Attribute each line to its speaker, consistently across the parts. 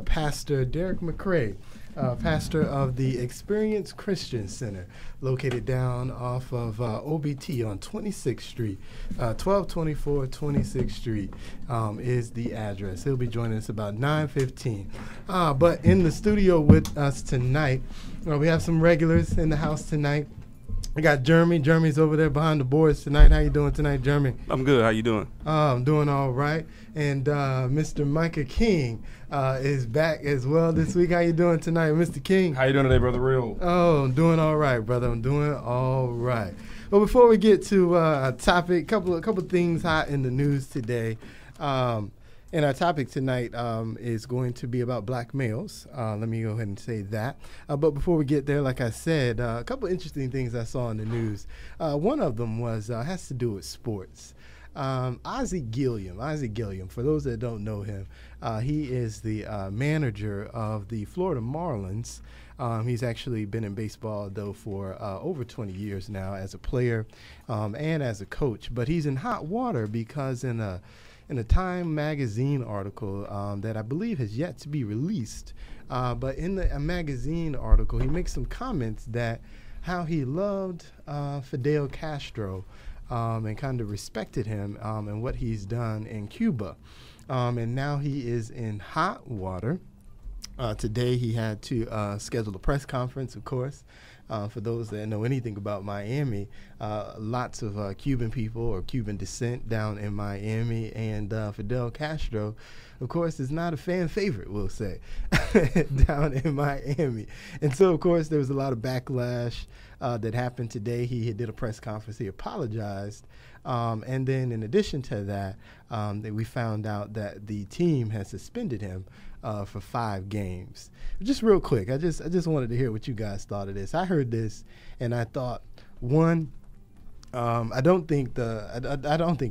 Speaker 1: Pastor Derek McCray, pastor of the Experience Christian Center, located down off of OBT on 26th Street. 1224 26th Street is the address. He'll be joining us about 9:15. But in the studio with us tonight, we have some regulars in the house tonight. We got Jeremy. Jeremy's over there behind the boards tonight. How you doing tonight, Jeremy?
Speaker 2: I'm good. How you doing?
Speaker 1: I'm doing all right. And Mr. Micah King is back as well this week. How you doing tonight, Mr. King?
Speaker 3: How you doing today, Brother Real?
Speaker 1: Oh, I'm doing all right, brother. I'm doing all right. Well, before we get to a topic, couple things hot in the news today. And our topic tonight is going to be about black males. Let me go ahead and say that. But before we get there, like I said, a couple interesting things I saw in the news. One of them has to do with sports. Ozzie Gilliam, for those that don't know him, he is the manager of the Florida Marlins. He's actually been in baseball, though, for over 20 years now as a player and as a coach. But he's in hot water because in a Time magazine article that I believe has yet to be released. But in a magazine article, he makes some comments that how he loved Fidel Castro and kind of respected him and what he's done in Cuba. And now he is in hot water. Today he had to schedule a press conference, of course. For those that know anything about Miami, lots of Cuban people or Cuban descent down in Miami, and Fidel Castro, of course, is not a fan favorite, we'll say, down in Miami. And so, of course, there was a lot of backlash that happened today. He did a press conference. He apologized. And then in addition to that, we found out that the team has suspended him for 5 games. Just real quick, I just wanted to hear what you guys thought of this. I heard this and I thought, one, I don't think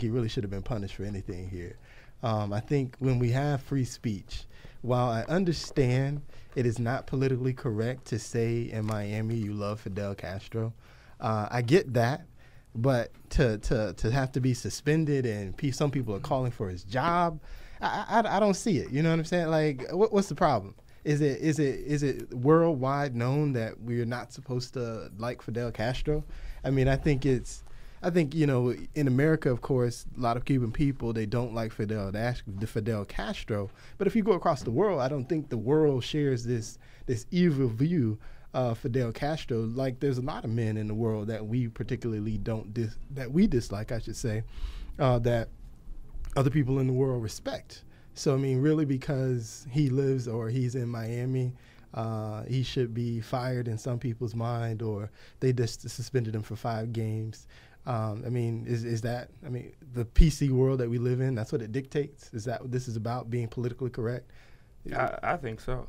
Speaker 1: he really should have been punished for anything here. I think when we have free speech, while I understand it is not politically correct to say in Miami you love Fidel Castro, I get that. But to have to be suspended and some people are calling for his job, I don't see it. You know what I'm saying? Like, what's the problem? Is it worldwide known that we're not supposed to like Fidel Castro? I mean, I think in America, of course, a lot of Cuban people, they don't like Fidel Castro. But if you go across the world, I don't think the world shares this evil view Fidel Castro. Like, there's a lot of men in the world that we particularly dislike, I should say, that other people in the world respect. So, I mean, really, because he lives or he's in Miami, he should be fired in some people's mind, or they just suspended him for 5 games. I mean, is that, I mean, the PC world that we live in, that's what it dictates? Is that what this is about, being politically correct?
Speaker 2: I think so.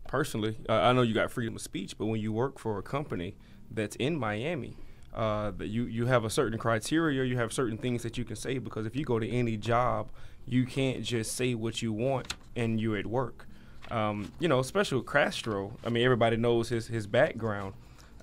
Speaker 2: Personally, I know you got freedom of speech, but when you work for a company that's in Miami, that you have a certain criteria, you have certain things that you can say, because if you go to any job, you can't just say what you want and you're at work. Especially with Castro, I mean, everybody knows his background.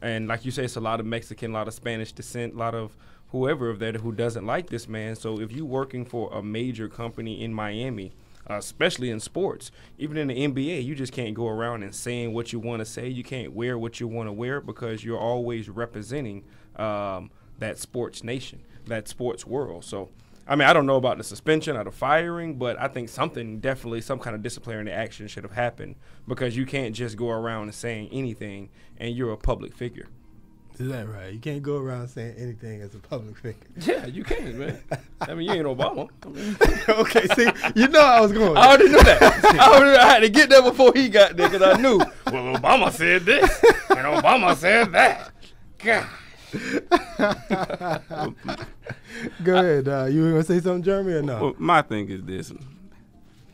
Speaker 2: And like you say, it's a lot of Mexican, a lot of Spanish descent, a lot of whoever of that who doesn't like this man. So if you're working for a major company in Miami, especially in sports, even in the NBA, you just can't go around and saying what you want to say. You can't wear what you want to wear because you're always representing that sports nation, that sports world. So, I mean, I don't know about the suspension or the firing, but I think some kind of disciplinary action should have happened, because you can't just go around and saying anything and you're a public figure.
Speaker 1: Is that right? You can't go around saying anything as a public figure.
Speaker 2: Yeah, you can, man. I mean, you ain't Obama.
Speaker 1: Okay, see, you know I was going.
Speaker 2: I already knew that. I had to get there before he got there, because I knew, well, Obama said this and Obama said that. God.
Speaker 1: Go ahead. You were going to say something, Jeremy, or no?
Speaker 2: Well, my thing is this.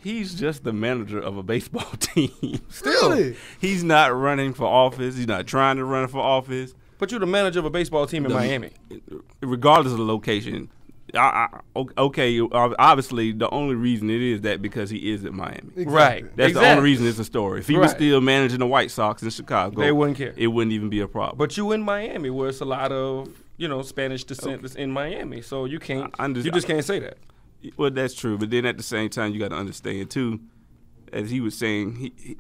Speaker 2: He's just the manager of a baseball team.
Speaker 1: Still. Really?
Speaker 2: He's not running for office. He's not trying to run for office.
Speaker 3: But you're the manager of a baseball team in Miami.
Speaker 2: Regardless of the location. Okay, obviously the only reason it is that because he is at Miami.
Speaker 3: Exactly. Right.
Speaker 2: That's the only reason it's a story. If he was still managing the White Sox in Chicago,
Speaker 3: they wouldn't care.
Speaker 2: It wouldn't even be a problem.
Speaker 3: But you in Miami, where it's a lot of, Spanish descent that's in Miami. So you can't, you just can't say that.
Speaker 2: Well, that's true. But then at the same time, you got to understand, too,
Speaker 4: as he was saying, he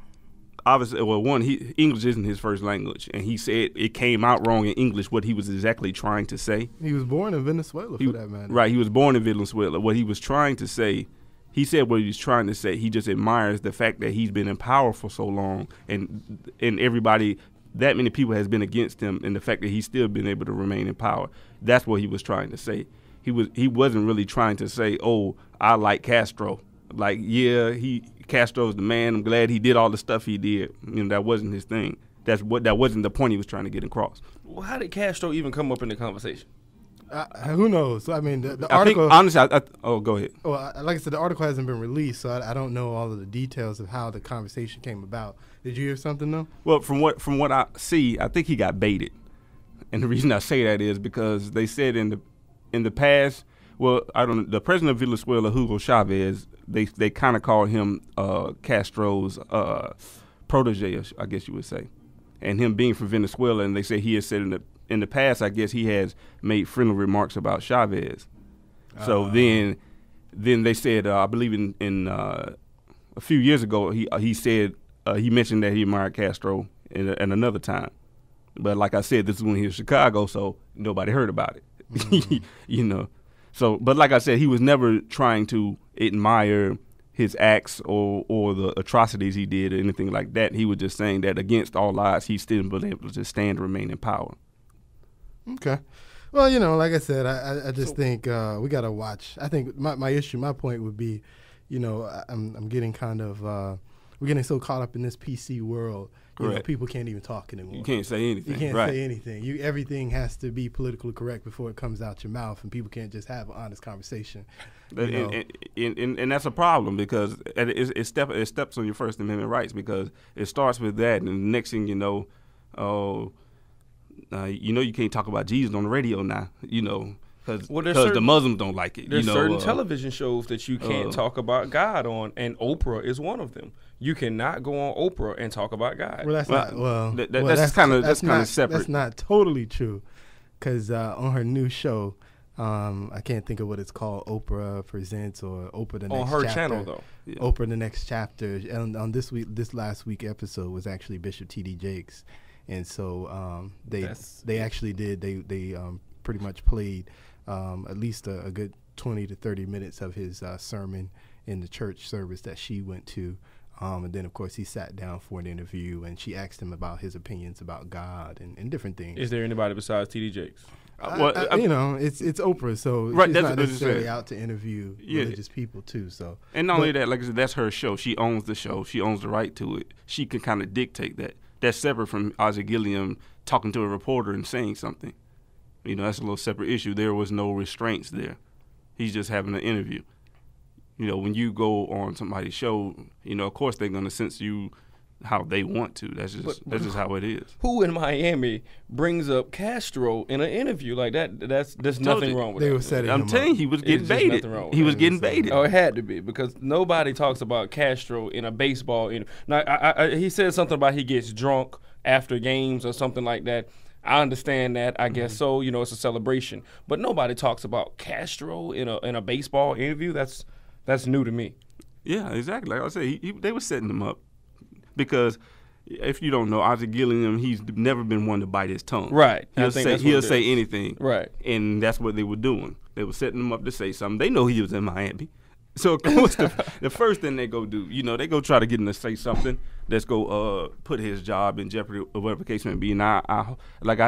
Speaker 4: obviously, well, one, English isn't his first language, and he said it came out wrong in English what he was exactly trying to say.
Speaker 1: He was born in Venezuela, for that matter.
Speaker 4: Right, he was born in Venezuela. What he was trying to say, he said what he was trying to say. He just admires the fact that he's been in power for so long, and everybody, that many people has been against him, and the fact that he's still been able to remain in power. That's what he was trying to say. He wasn't really trying to say, oh, I like Castro. Like, yeah, Castro's the man. I'm glad he did all the stuff he did. You know, that wasn't his thing. That wasn't the point he was trying to get across.
Speaker 2: Well, how did Castro even come up in the conversation?
Speaker 1: Who knows? I mean, the
Speaker 4: I
Speaker 1: article.
Speaker 4: think, honestly, oh, go ahead.
Speaker 1: Well, like I said, the article hasn't been released, so I don't know all of the details of how the conversation came about. Did you hear something though?
Speaker 4: Well, from what I see, I think he got baited, and the reason I say that is because they said in the past. Well, I don't know. The president of Venezuela, Hugo Chavez, they kind of called him Castro's protege, I guess you would say, and him being from Venezuela, and they say he has said in the past, I guess he has made friendly remarks about Chavez. So then they said, I believe in a few years ago, he said he mentioned that he admired Castro in another time, but like I said, this is when he was in Chicago, so nobody heard about it, you know. So, but like I said, he was never trying to admire his acts or the atrocities he did or anything like that. He was just saying that against all odds, he still been able to stand and remain in power.
Speaker 1: Okay. Well, you know, like I said, I just think we got to watch. I think my point would be, you know, I'm getting kind of, we're getting so caught up in this PC world. You know, people can't even talk anymore.
Speaker 4: You can't say anything.
Speaker 1: You can't say anything. Everything has to be politically correct before it comes out your mouth, and people can't just have an honest conversation.
Speaker 4: And that's a problem because it steps on your First Amendment rights because it starts with that, and the next thing you know, you can't talk about Jesus on the radio now, you know, because the Muslims don't like it.
Speaker 2: There's certain television shows that you can't talk about God on, and Oprah is one of them. You cannot go on Oprah and talk about God.
Speaker 1: Well,
Speaker 4: that's kind of separate.
Speaker 1: That's not totally true, because on her new show, I can't think of what it's called, Oprah Presents or Oprah the Next Chapter.
Speaker 2: On her channel, though.
Speaker 1: Yeah. Oprah the Next Chapter. And on this last week episode was actually Bishop T.D. Jakes. And so they actually did, they pretty much played at least a good 20 to 30 minutes of his sermon in the church service that she went to. And then, of course, he sat down for an interview, and she asked him about his opinions about God and different things.
Speaker 2: Is there anybody besides T.D. Jakes?
Speaker 1: You know, it's Oprah, so she's not necessarily out to interview religious people, too. So,
Speaker 4: and not only that, like I said, that's her show. She owns the show. She owns the right to it. She can kind of dictate that. That's separate from Ozzie Gilliam talking to a reporter and saying something. You know, that's a little separate issue. There was no restraints there. He's just having an interview. You know, when you go on somebody's show, you know, of course they're going to censor you how they want to. That's just how it is.
Speaker 2: Who in Miami brings up Castro in an interview like that? There's nothing wrong with that.
Speaker 4: I'm telling you, he was getting baited. He was getting baited.
Speaker 2: Oh, it had to be, because nobody talks about Castro in a baseball interview. Now, he said something about he gets drunk after games or something like that. I understand that. I guess so. You know, it's a celebration. But nobody talks about Castro in a baseball interview. That's new to me.
Speaker 4: Yeah, exactly. Like I said, they were setting him up. Because if you don't know, Ozzie Gilliam, he's never been one to bite his tongue.
Speaker 2: Right.
Speaker 4: He'll say anything.
Speaker 2: Right.
Speaker 4: And that's what they were doing. They were setting him up to say something. They know he was in Miami. So, of course, the first thing they go do, you know, they go try to get him to say something that's go put his job in jeopardy or whatever the case may be. And like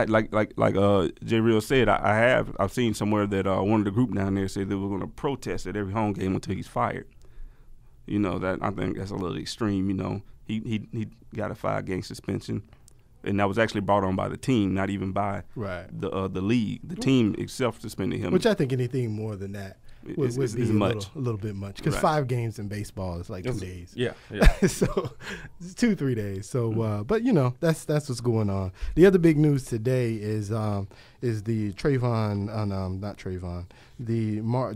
Speaker 4: J. Real said, I've seen somewhere that one of the group down there said they were going to protest at every home game until he's fired. You know, that I think that's a little extreme, you know. He got a 5-game suspension, and that was actually brought on by the team, not even by the league. The team itself suspended him.
Speaker 1: Which I think anything more than that would be a little bit much, because 5 games in baseball is like 2 days.
Speaker 2: Yeah.
Speaker 1: So it's 2-3 days. So, but you know, that's what's going on. The other big news today is the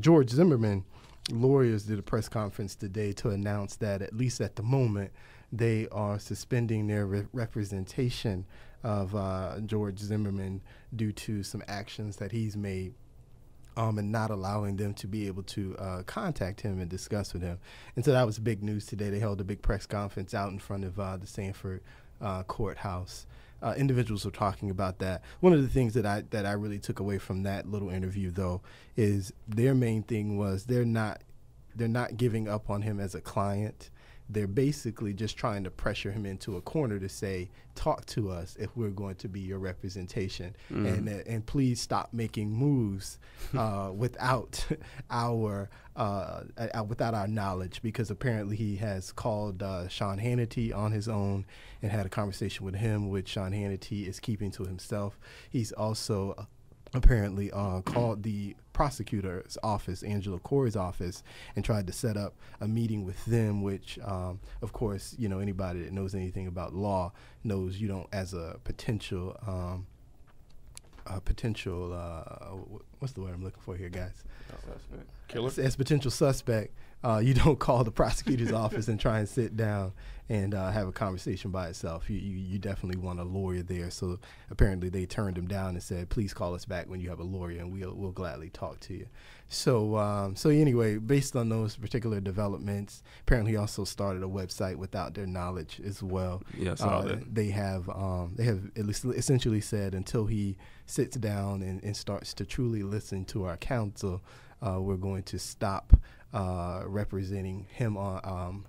Speaker 1: George Zimmerman lawyers did a press conference today to announce that, at least at the moment, they are suspending their representation of George Zimmerman due to some actions that he's made and not allowing them to be able to contact him and discuss with him. And so that was big news today. They held a big press conference out in front of the Sanford courthouse. Individuals were talking about that. One of the things that I really took away from that little interview, though, is their main thing was they're not giving up on him as a client. They're basically just trying to pressure him into a corner to say, talk to us if we're going to be your representation, and please stop making moves without our knowledge, because apparently he has called Sean Hannity on his own and had a conversation with him, which Sean Hannity is keeping to himself. He's also apparently called the prosecutor's office, Angela Corey's office, and tried to set up a meeting with them, which, of course, anybody that knows anything about law knows you don't, as a potential, what's the word I'm looking for here, guys?
Speaker 2: Killer?
Speaker 1: As potential suspect, you don't call the prosecutor's office and try and sit down and have a conversation by itself. You definitely want a lawyer there. So apparently they turned him down and said, please call us back when you have a lawyer, and we'll gladly talk to you. So anyway, based on those particular developments, apparently he also started a website without their knowledge as well.
Speaker 4: Yes, I saw that.
Speaker 1: They have at least essentially said until he sits down and starts to truly listen to our counsel, we're going to stop representing him on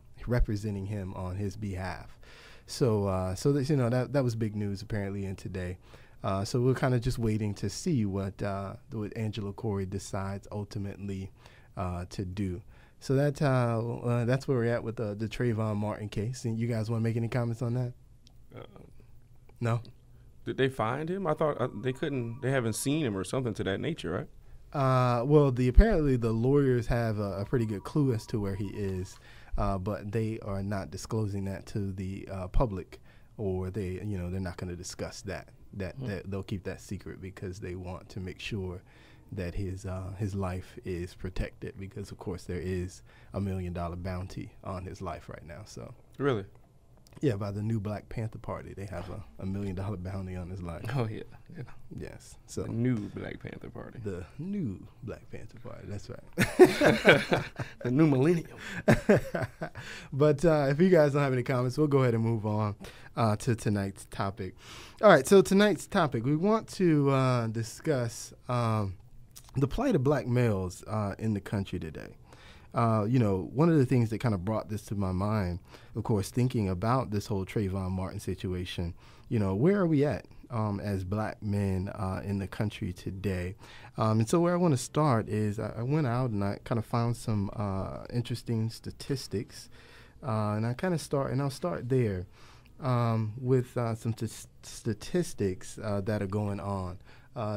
Speaker 1: his behalf. So that, that was big news apparently in today. So we're kind of just waiting to see what Angela Corey decides ultimately to do. So that's where we're at with the Trayvon Martin case. And you guys want to make any comments on that? No?
Speaker 2: Did they find him? I thought they haven't seen him or something to that nature, right?
Speaker 1: Well, apparently the lawyers have a pretty good clue as to where he is, but they are not disclosing that to the public, or they're not going to discuss that. That they'll keep that secret because they want to make sure that his life is protected, because of course there is $1 million bounty on his life right now. So
Speaker 2: Really?
Speaker 1: yeah, by the new Black Panther Party, they have a $1 million bounty on his life.
Speaker 2: Oh, yeah.
Speaker 1: Yes. So
Speaker 2: The new Black Panther Party.
Speaker 1: the new Black Panther Party. That's right.
Speaker 2: The new millennium.
Speaker 1: But if you guys don't have any comments, we'll go ahead and move on to tonight's topic. All right, so tonight's topic, we want to discuss the plight of black males in the country today. One of the things that kind of brought this to my mind, of course, thinking about this whole Trayvon Martin situation, where are we at as black men in the country today? And so where I want to start is I went out and I kind of found some interesting statistics, and I'll start there with some statistics that are going on.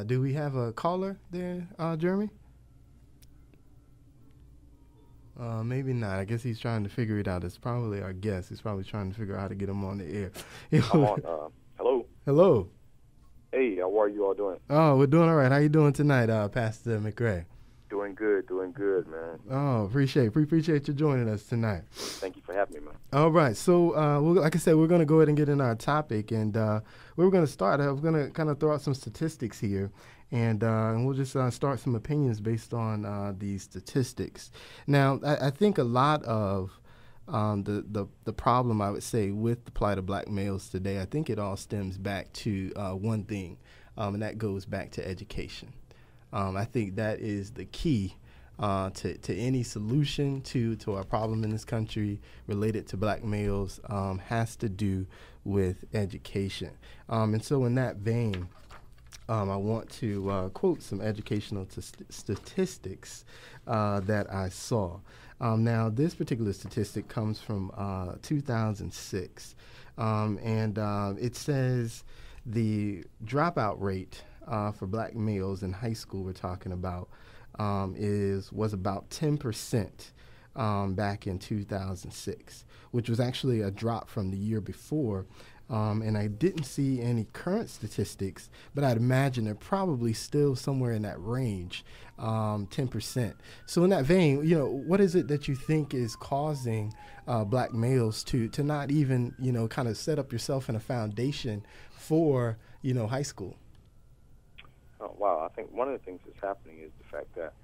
Speaker 1: Do we have a caller there, Jeremy? Maybe not. I guess he's trying to figure it out. It's probably our guest. He's probably trying to figure out how to get him on the air.
Speaker 5: I'm on. Hello.
Speaker 1: Hello.
Speaker 5: Hey, how are you all doing?
Speaker 1: Oh, we're doing all right. How you doing tonight, Pastor McRae?
Speaker 5: Doing good, man.
Speaker 1: Oh, appreciate you joining us tonight.
Speaker 5: Thank you for having me, man.
Speaker 1: All right. So, like I said, we're going to go ahead and get in our topic, and we're going to start. We're going to kind of throw out some statistics here. And we'll just start some opinions based on these statistics. Now, I think a lot of the problem, I would say, with the plight of black males today, I think it all stems back to one thing, and that goes back to education. I think that is the key to any solution to our problem in this country related to black males, has to do with education. And so in that vein, I want to quote some educational statistics that I saw. Now, this particular statistic comes from 2006, and it says the dropout rate for black males in high school, we're talking about, was about 10% back in 2006, which was actually a drop from the year before. And I didn't see any current statistics, but I'd imagine they're probably still somewhere in that range, 10%. So in that vein, what is it that you think is causing black males to not even, kind of set up yourself in a foundation for, high school?
Speaker 5: Oh, wow. I think one of the things that's happening is the fact that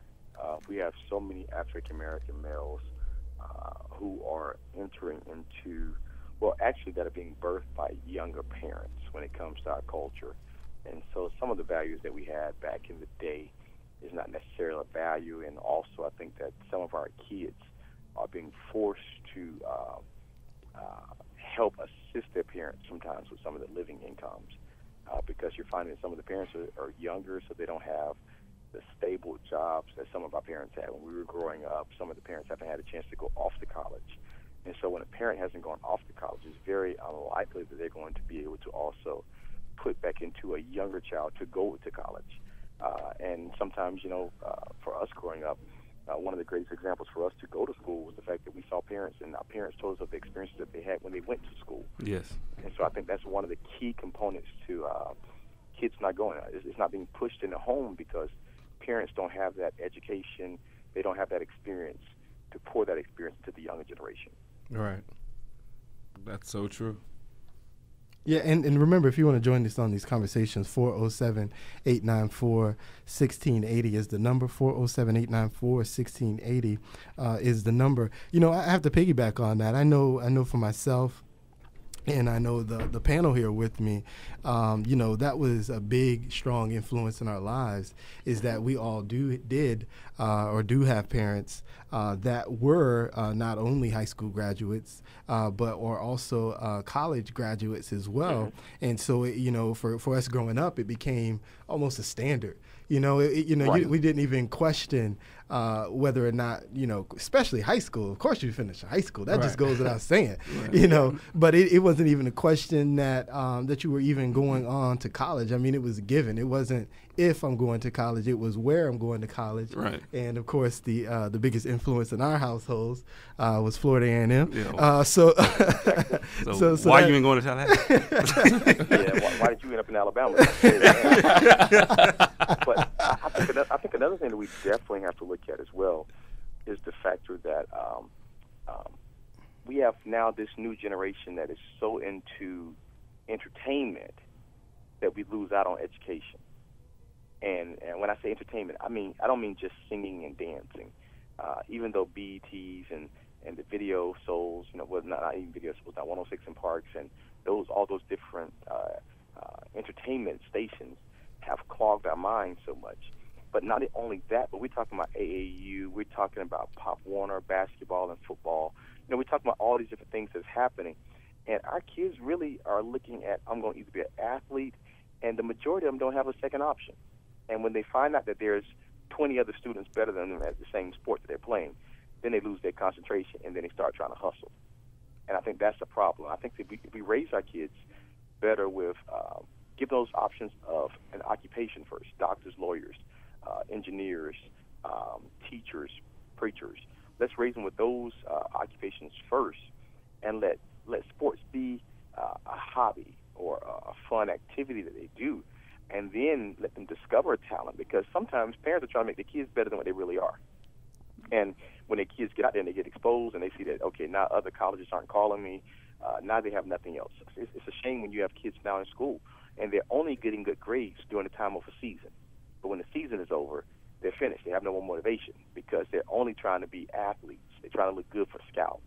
Speaker 5: we have so many African American males who are entering into, well, actually that are being birthed by younger parents when it comes to our culture. And so some of the values that we had back in the day is not necessarily a value. And also I think that some of our kids are being forced to help assist their parents sometimes with some of the living incomes because you're finding that some of the parents are younger, so they don't have the stable jobs that some of our parents had. When we were growing up, some of the parents haven't had a chance to go off to college. And so when a parent hasn't gone off to college, it's very unlikely that they're going to be able to also put back into a younger child to go to college. And sometimes, for us growing up, one of the greatest examples for us to go to school was the fact that we saw parents, and our parents told us of the experiences that they had when they went to school.
Speaker 4: Yes.
Speaker 5: And so I think that's one of the key components to kids not going. It's not being pushed in the home because parents don't have that education, they don't have that experience to pour that experience to the younger generation.
Speaker 1: Right.
Speaker 3: That's so true.
Speaker 1: Yeah, and remember, if you want to join us on these conversations, 407-894-1680 is the number. 407-894-1680 is the number. I have to piggyback on that. I know for myself, and I know the panel here with me, that was a big, strong influence in our lives, is that we all do have parents that were not only high school graduates, but are also college graduates as well. Mm-hmm. And so, for us growing up, it became almost a standard. Right. We didn't even question whether or not, especially high school. Of course, you finish high school. That just goes without saying, right. But it wasn't even a question that you were even going on to college. I mean, it was a given. It wasn't if I'm going to college. It was where I'm going to college.
Speaker 4: Right.
Speaker 1: And of course, the biggest influence in our households was Florida A&M.
Speaker 4: Yeah.
Speaker 1: So
Speaker 4: why you ain't going to Tallahassee?
Speaker 5: Why did you end up in Alabama? But I think another thing that we definitely have to look at as well is the factor that we have now this new generation that is so into entertainment that we lose out on education. And when I say entertainment, I don't mean just singing and dancing. Even though BETs and the video souls, not even video souls, not 106 in Parks and all those different entertainment stations have clogged our minds so much. But not only that, but we're talking about AAU, we're talking about Pop Warner, basketball and football. We're talking about all these different things that's happening. And our kids really are looking at, I'm going to either be an athlete, and the majority of them don't have a second option. And when they find out that there's 20 other students better than them at the same sport that they're playing, then they lose their concentration, and then they start trying to hustle. And I think that's the problem. I think that if we raise our kids better with give those options of an occupation first, doctors, lawyers, engineers, teachers, preachers. Let's raise them with those occupations first, and let sports be a hobby or a fun activity that they do, and then let them discover a talent, because sometimes parents are trying to make their kids better than what they really are. And when their kids get out there and they get exposed and they see that, okay, now other colleges aren't calling me, now they have nothing else. It's a shame when you have kids now in school and they're only getting good grades during the time of a season. But when the season is over, they're finished. They have no more motivation because they're only trying to be athletes. They're trying to look good for scouts.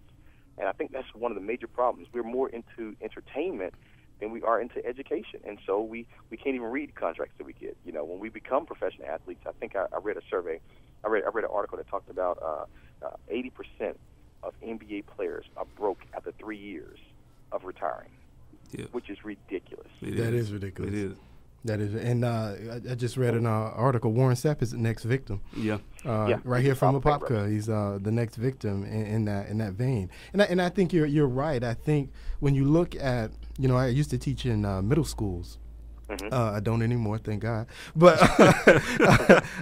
Speaker 5: And I think that's one of the major problems. We're more into entertainment than we are into education. And so we can't even read contracts that we get. When we become professional athletes, I think I read a survey. I read an article that talked about 80% of NBA players are broke after 3 years of retiring, which is ridiculous.
Speaker 1: That is ridiculous.
Speaker 4: It is.
Speaker 1: That is, and I just read an article. Warren Sapp is the next victim.
Speaker 4: Yeah.
Speaker 1: Right here from Apopka, he's the next victim in that vein. And I think you're right. I think when you look at, I used to teach in middle schools. Mm-hmm. I don't anymore, thank God. But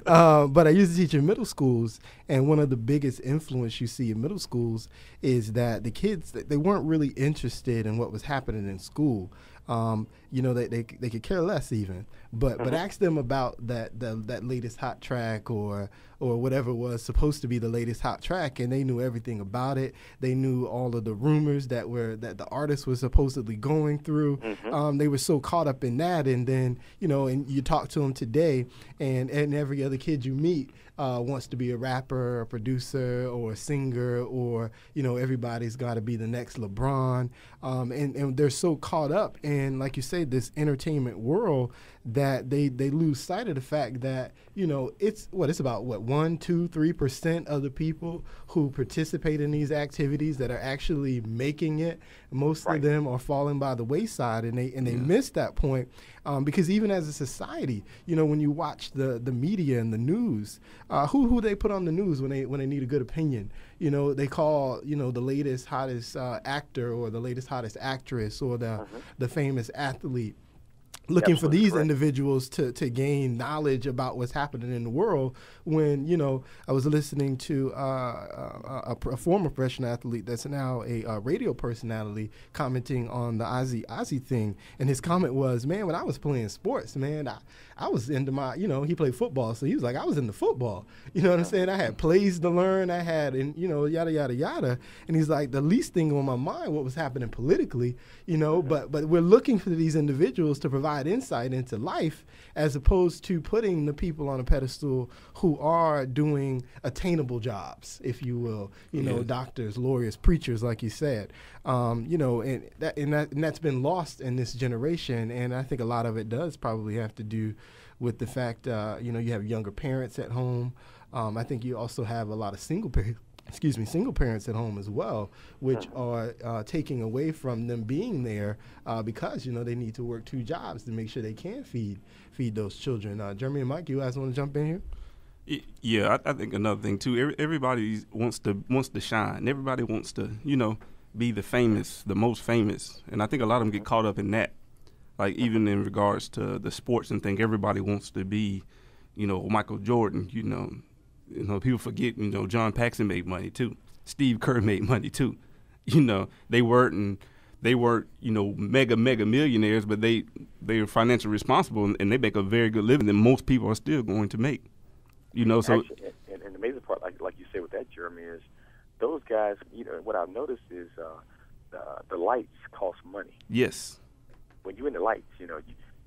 Speaker 1: but I used to teach in middle schools, and one of the biggest influence you see in middle schools is that the kids, they weren't really interested in what was happening in school. You know, they could care less even. But ask them about that latest hot track or whatever was supposed to be the latest hot track, and they knew everything about it. They knew all of the rumors that the artist was supposedly going through. They were so caught up in that, and then, you know, and you talk to them today, and every other kid you meet wants to be a rapper, a producer, or a singer, or, you know, everybody's got to be the next LeBron, and they're so caught up in, like you say, this entertainment world that they lose sight of the fact that, you know, it's about 1, 2, 3% of the people who participate in these activities that are actually making it. Most of them are falling by the wayside, and they miss that point, because even as a society, you know, when you watch the media and the news, who they put on the news when they need a good opinion, you know, they call, you know, the latest hottest actor or the latest hottest actress or the famous athlete, looking for these individuals to gain knowledge about what's happening in the world. When, you know, I was listening to a former professional athlete that's now a radio personality commenting on the Ozzy thing, and his comment was, man, when I was playing sports, man, I was into my, you know, he played football, so he was like, I was into football. You know what I'm saying? I had plays to learn, and, you know, yada, yada, yada. And he's like, the least thing on my mind, what was happening politically, you know, but we're looking for these individuals to provide insight into life, as opposed to putting the people on a pedestal who are doing attainable jobs, if you will, you know, doctors, lawyers, preachers, like you said, you know, and that's been lost in this generation. And I think a lot of it does probably have to do with the fact, you know, you have younger parents at home. I think you also have a lot of single parents at home as well, which are taking away from them being there because, you know, they need to work 2 jobs to make sure they can feed those children. Jeremy and Mike, you guys want to jump in here?
Speaker 4: Yeah, I think another thing too. Everybody wants to shine. Everybody wants to, you know, be the most famous, and I think a lot of them get caught up in that. Like, even in regards to the sports and thing, everybody wants to be, you know, Michael Jordan. You know, people forget, you know, John Paxson made money too. Steve Kerr made money too. You know, they weren't, you know, mega millionaires, but they are financially responsible, and they make a very good living that most people are still going to make. You know, so.
Speaker 5: Actually, and the amazing part, like you say with that, Jeremy, is those guys, you know, what I've noticed is the lights cost money.
Speaker 4: Yes.
Speaker 5: When you're in the lights, you know,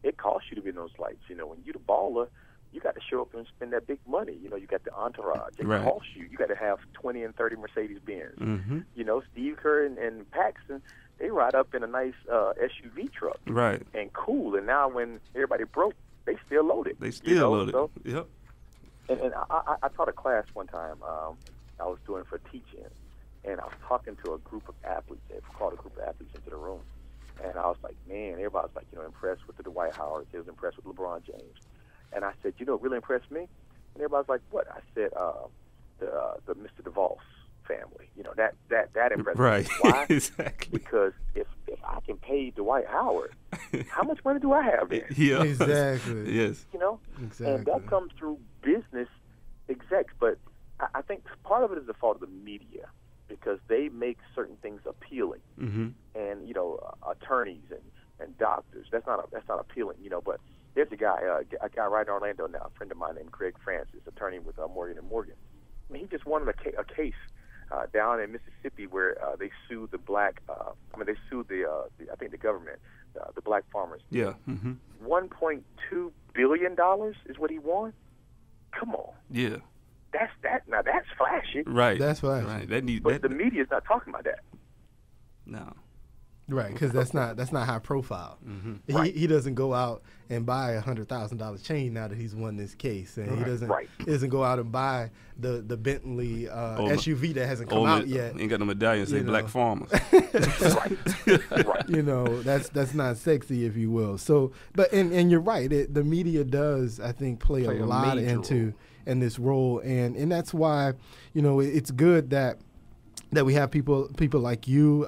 Speaker 5: it costs you to be in those lights. You know, when you're the baller, you got to show up and spend that big money. You know, you got the entourage. It costs you. You got to have 20 and 30 Mercedes-Benz. You know, Steve Kerr and Paxson, they ride up in a nice SUV truck.
Speaker 4: Right.
Speaker 5: And cool. And now when everybody broke, they still loaded.
Speaker 4: They still loaded.
Speaker 5: So,
Speaker 4: yep.
Speaker 5: And I taught a class one time I was doing for teaching, and I was talking to a group of athletes. They called a group of athletes into the room. And I was like, man, everybody was like, you know, impressed with the Dwight Howard. They was impressed with LeBron James. And I said, you know what really impressed me? And everybody was like, what? I said, the Mr. DeVos family. You know, that impressed me. Why?
Speaker 4: Exactly.
Speaker 5: Because if I can pay Dwight Howard, how much money do I have then?
Speaker 4: Yeah.
Speaker 1: Exactly.
Speaker 4: Yes.
Speaker 5: You know?
Speaker 1: Exactly.
Speaker 5: And that comes through business execs. But I think part of it is the fault of the media, because they make certain things appealing. And, you know, attorneys and doctors, that's not appealing, you know. But there's a guy right in Orlando now, a friend of mine named Craig Francis, attorney with Morgan & Morgan. I mean, he just won a case down in Mississippi where they sued the black, they sued I think the government, the black farmers.
Speaker 4: Yeah.
Speaker 5: $1.2 billion is what he won? Come on.
Speaker 4: Yeah.
Speaker 5: Now that's flashy.
Speaker 4: Right.
Speaker 1: That's flashy.
Speaker 4: Right.
Speaker 5: But the media's not talking about that.
Speaker 4: No.
Speaker 1: Right, because that's not high profile. He doesn't go out and buy a $100,000 chain now that he's won this case, and he doesn't go out and buy the Bentley SUV that hasn't come out yet.
Speaker 4: Ain't got no medallion say Black Farmers.
Speaker 5: Right.
Speaker 1: You know, that's not sexy, if you will. So, but and you're right. The media does, I think, play a lot into in this role, and that's why, you know, it's good that we have people like you.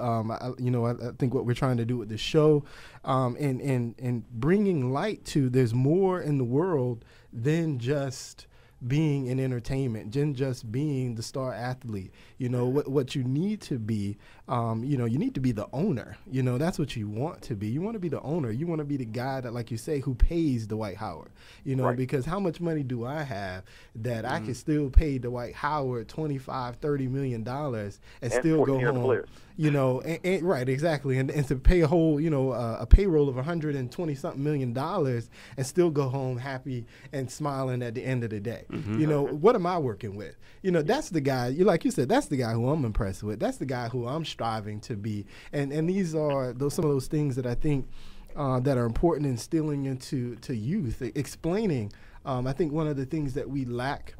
Speaker 1: You know, I think what we're trying to do with this show, and bringing light to there's more in the world than just being in entertainment, than just being the star athlete. You know, what you need to be you know, you need to be the owner. You know, that's what you want to be. You want to be the owner. You want to be the guy that, like you say, who pays Dwight Howard. You know, because how much money do I have that I can still pay Dwight Howard $25-30 million and still go home?
Speaker 5: Players.
Speaker 1: You know, right, exactly, and to pay a whole, you know, a payroll of $120-something million and still go home happy and smiling at the end of the day. You know, what am I working with? You know, that's the guy. Like you said, that's the guy who I'm impressed with. That's the guy who I'm striving to be. And these are some of those things that I think that are important instilling into youth, explaining. I think one of the things that we lack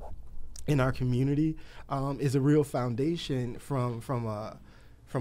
Speaker 1: in our community is a real foundation from a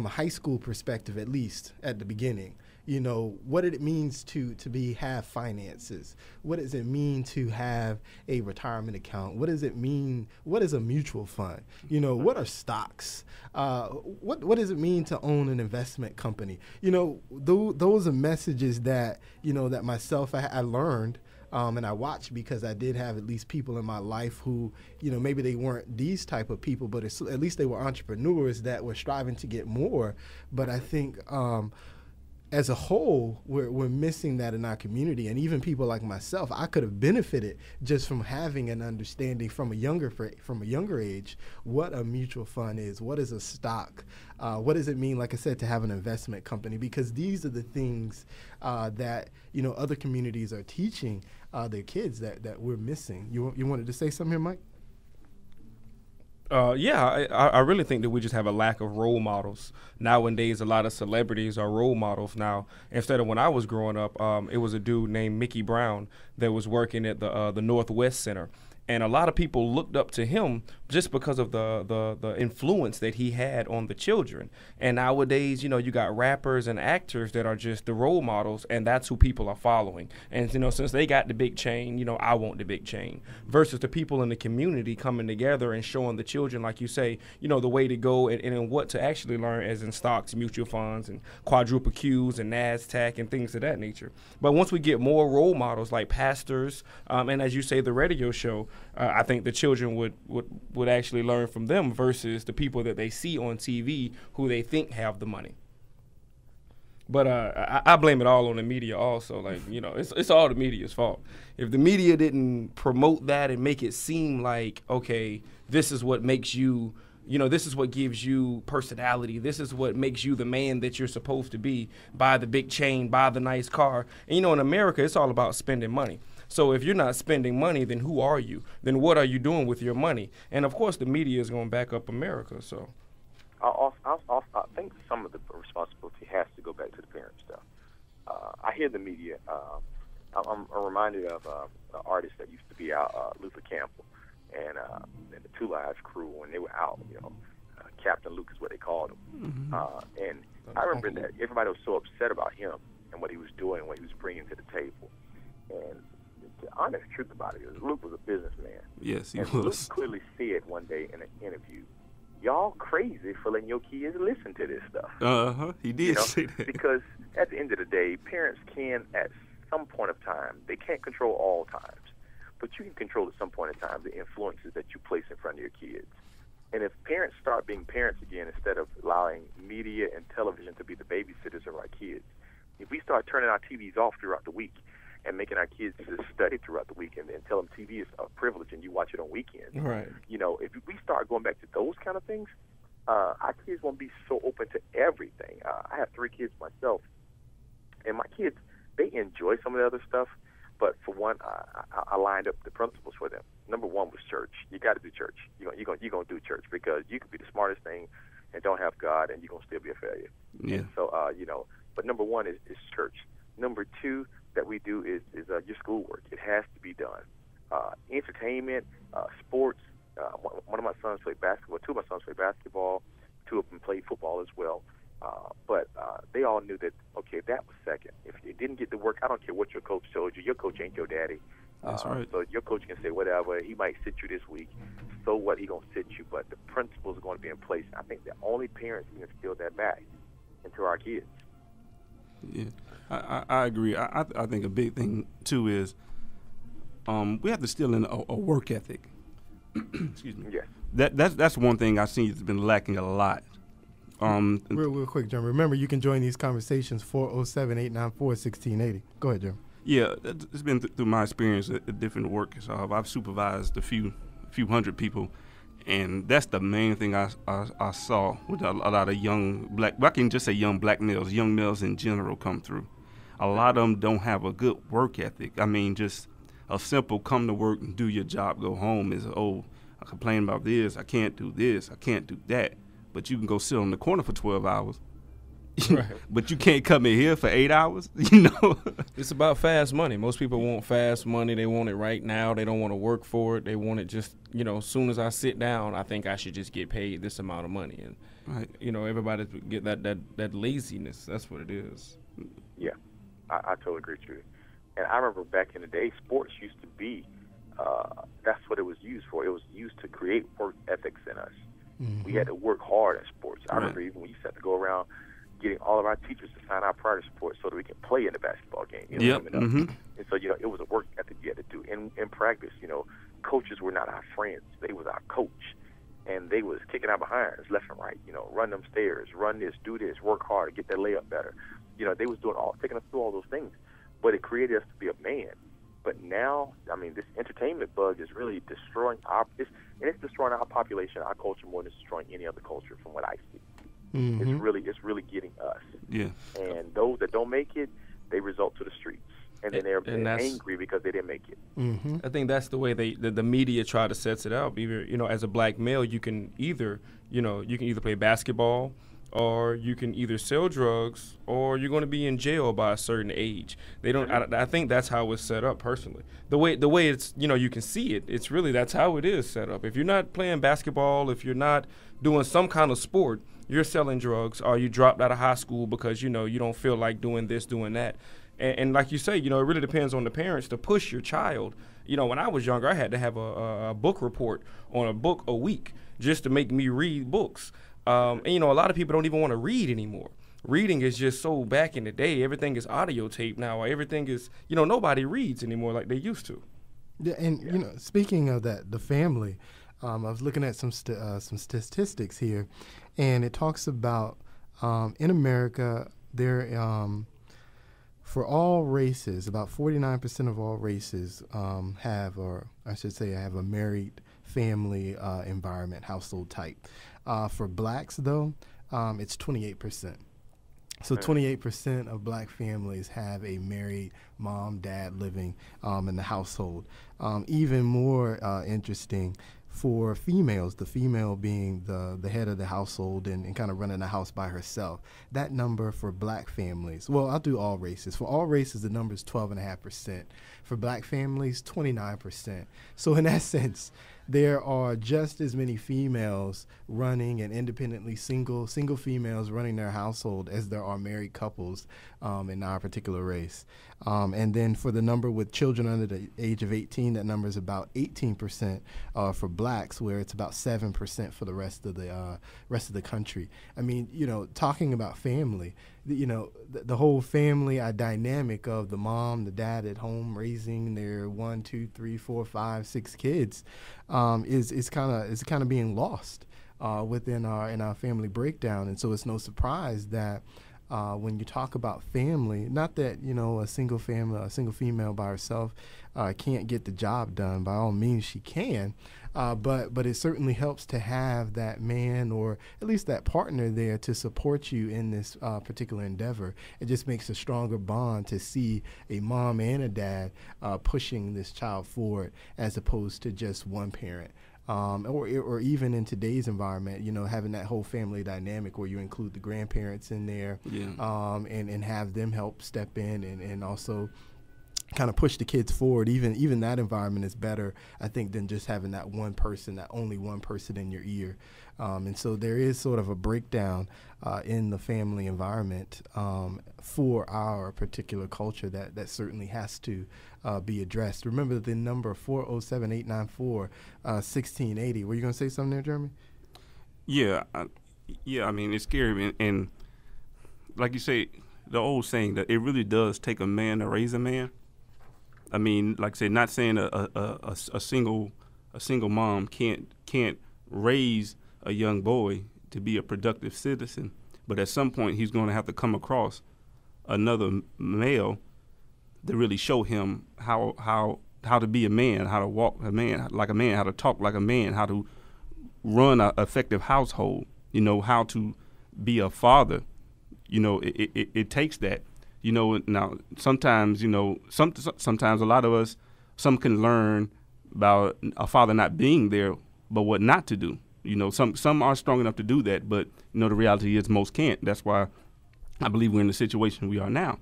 Speaker 1: high school perspective, at least at the beginning. You know, what it means to have finances. What does it mean to have a retirement account? What does it mean? What is a mutual fund? You know, what are stocks? What does it mean to own an investment company? You know, those are messages that, you know, that myself I learned. And I watched because I did have at least people in my life who, you know, maybe they weren't these type of people, but at least they were entrepreneurs that were striving to get more. But I think as a whole, we're missing that in our community. And even people like myself, I could have benefited just from having an understanding from a younger age what a mutual fund is, what is a stock, what does it mean, like I said, to have an investment company, because these are the things that, you know, other communities are teaching their kids that we're missing. You wanted to say something here, Mike?
Speaker 2: I really think that we just have a lack of role models. Nowadays, a lot of celebrities are role models now. Instead of when I was growing up, it was a dude named Mickey Brown that was working at the Northwest Center. And a lot of people looked up to him just because of the influence that he had on the children. And nowadays, you know, you got rappers and actors that are just the role models, and that's who people are following. And, you know, since they got the big chain, you know, I want the big chain. Versus the people in the community coming together and showing the children, like you say, you know, the way to go and what to actually learn, as in stocks, mutual funds, and quadruple Qs and NASDAQ and things of that nature. But once we get more role models like pastors, and as you say, the radio show, I think the children would actually learn from them versus the people that they see on TV who they think have the money. But I blame it all on the media also. Like, you know, it's all the media's fault. If the media didn't promote that and make it seem like, okay, this is what makes you, you know, this is what gives you personality. This is what makes you the man that you're supposed to be. Buy the big chain, buy the nice car. And, you know, in America, it's all about spending money. So if you're not spending money, then who are you? Then what are you doing with your money? And, of course, the media is going to back up America. So
Speaker 5: I think some of the responsibility has to go back to the parents, though. I hear the media. I'm reminded of an artist that used to be out, Luther Campbell, and the Two Lives crew when they were out, you know, Captain Luke is what they called him. And I remember that everybody was so upset about him and what he was doing, what he was bringing to the table. And the honest truth about it is Luke was a businessman.
Speaker 4: Yes, he
Speaker 5: and
Speaker 4: was.
Speaker 5: Luke clearly said one day in an interview, y'all crazy for letting your kids listen to this stuff.
Speaker 4: He did say that.
Speaker 5: Because at the end of the day, parents can, at some point of time, they can't control all times, but you can control at some point in time the influences that you place in front of your kids. And if parents start being parents again instead of allowing media and television to be the babysitters of our kids, if we start turning our TVs off throughout the week and making our kids just study throughout the weekend and tell them TV is a privilege and you watch it on weekends.
Speaker 2: Right.
Speaker 5: You know, if we start going back to those kind of things, our kids won't be so open to everything. I have 3 kids myself, and my kids, they enjoy some of the other stuff, but for one, I lined up the principles for them. Number 1 was church. You got to do church. You're gonna do church because you could be the smartest thing and don't have God, and you're gonna still be a failure.
Speaker 4: Yeah.
Speaker 5: And so, you know, but number 1 is church. Number 2 that we do is your schoolwork. It has to be done. Entertainment, sports. One of my sons played basketball. 2 of my sons played basketball. 2 of them played football as well. But they all knew that, okay, that was second. If you didn't get the work, I don't care what your coach told you. Your coach ain't your daddy.
Speaker 4: That's right.
Speaker 5: So your coach can say whatever. He might sit you this week. So what? He going to sit you. But the principles are going to be in place. I think the only parents can instill that back into our kids.
Speaker 4: Yeah, I agree. I think a big thing, too, is we have to still in a work ethic. Excuse me.
Speaker 5: Yes.
Speaker 4: That's one thing I've seen that's been lacking a lot
Speaker 1: Real quick, Jeremy. Remember, you can join these conversations 407-894-1680. Go ahead, Jeremy.
Speaker 4: Yeah, it's been through my experience at different work. So I've supervised a few hundred people, and that's the main thing I saw with a lot of young black. I can just say young black males, young males in general come through. A lot of them don't have a good work ethic. I mean, just a simple come to work and do your job, go home is, oh, I complain about this, I can't do this, I can't do that. But you can go sit on the corner for 12 hours. Right. But you can't come in here for 8 hours, you know.
Speaker 2: It's about fast money. Most people want fast money. They want it right now. They don't want to work for it. They want it just, you know, as soon as I sit down, I think I should just get paid this amount of money. And,
Speaker 4: right.
Speaker 2: You know, everybody get that laziness. That's what it is.
Speaker 5: Yeah, I totally agree with you. And I remember back in the day, sports used to be, that's what it was used for. It was used to create work ethics in us. Mm-hmm. We had to work hard at sports. I remember even we used to have to go around getting all of our teachers to sign our prior sports so that we could play in the basketball game. You know,
Speaker 4: yep. Mm-hmm.
Speaker 5: And so, you know, it was a work ethic you had to do. In practice, you know, coaches were not our friends. They was our coach. And they was kicking our behinds left and right, you know, run them stairs, run this, do this, work hard, get that layup better. You know, they was taking us through all those things. But it created us to be a man. But now, I mean, this entertainment bug is really destroying it's destroying our population, our culture, more than it's destroying any other culture from what I see. Mm-hmm. It's really getting us.
Speaker 4: Yeah.
Speaker 5: And those that don't make it, they result to the streets. And then they're angry because they didn't make it.
Speaker 2: Mm-hmm. I think that's the way the media try to set it out. Either, you know, as a black male, you can either play basketball, or you can either sell drugs, or you're going to be in jail by a certain age. They don't. I think that's how it's set up personally. The way it's, you know, you can see it. It's really, that's how it is set up. If you're not playing basketball, if you're not doing some kind of sport, you're selling drugs, or you dropped out of high school because, you know, you don't feel like doing this, doing that. And like you say, you know, it really depends on the parents to push your child. You know, when I was younger, I had to have a book report on a book a week just to make me read books. And, you know, a lot of people don't even want to read anymore. Reading is just so back in the day. Everything is audio tape now. Everything is, you know, nobody reads anymore like they used to.
Speaker 1: Yeah, and, you know, speaking of that, the family, I was looking at some statistics here, and it talks about in America, for all races, about 49% of all races have a married family environment, household type. For blacks, though, it's 28%. So 28% of black families have a married mom, dad living in the household. Even more interesting for females, the female being the head of the household and kind of running the house by herself. That number for black families, well, I'll do all races. For all races, the number is 12.5%. For black families, 29%. So in that sense, there are just as many females running and independently single females running their household as there are married couples in our particular race. And then for the number with children under the age of 18, that number is about 18% for blacks, where it's about 7% for the rest of the country. I mean, you know, talking about family, you know, the whole family dynamic of the mom, the dad at home raising their 1, 2, 3, 4, 5, 6 kids is kind of being lost within our family breakdown. And so it's no surprise that when you talk about family, not that, you know, a single female by herself can't get the job done. By all means, she can. But it certainly helps to have that man or at least that partner there to support you in this particular endeavor. It just makes a stronger bond to see a mom and a dad pushing this child forward as opposed to just one parent. Or even in today's environment, you know, having that whole family dynamic where you include the grandparents in there, and have them help step in and also kind of push the kids forward. Even that environment is better, I think, than just having that only one person in your ear. And so there is sort of a breakdown in the family environment for our particular culture that certainly has to be addressed. Remember the number 407-894-1680. Were you going to say something there, Jeremy?
Speaker 4: Yeah. I mean, it's scary. And like you say, the old saying that it really does take a man to raise a man. I mean, like I said, not saying a single mom can't raise a young boy, to be a productive citizen. But at some point, he's going to have to come across another male to really show him how to be a man, how to walk a man, how to talk like a man, how to run an effective household, how to be a father. It takes that. Now sometimes, sometimes a lot of us, some can learn about a father not being there, but what not to do. Some are strong enough to do that, but the reality is most can't. That's why I believe we're in the situation we are now.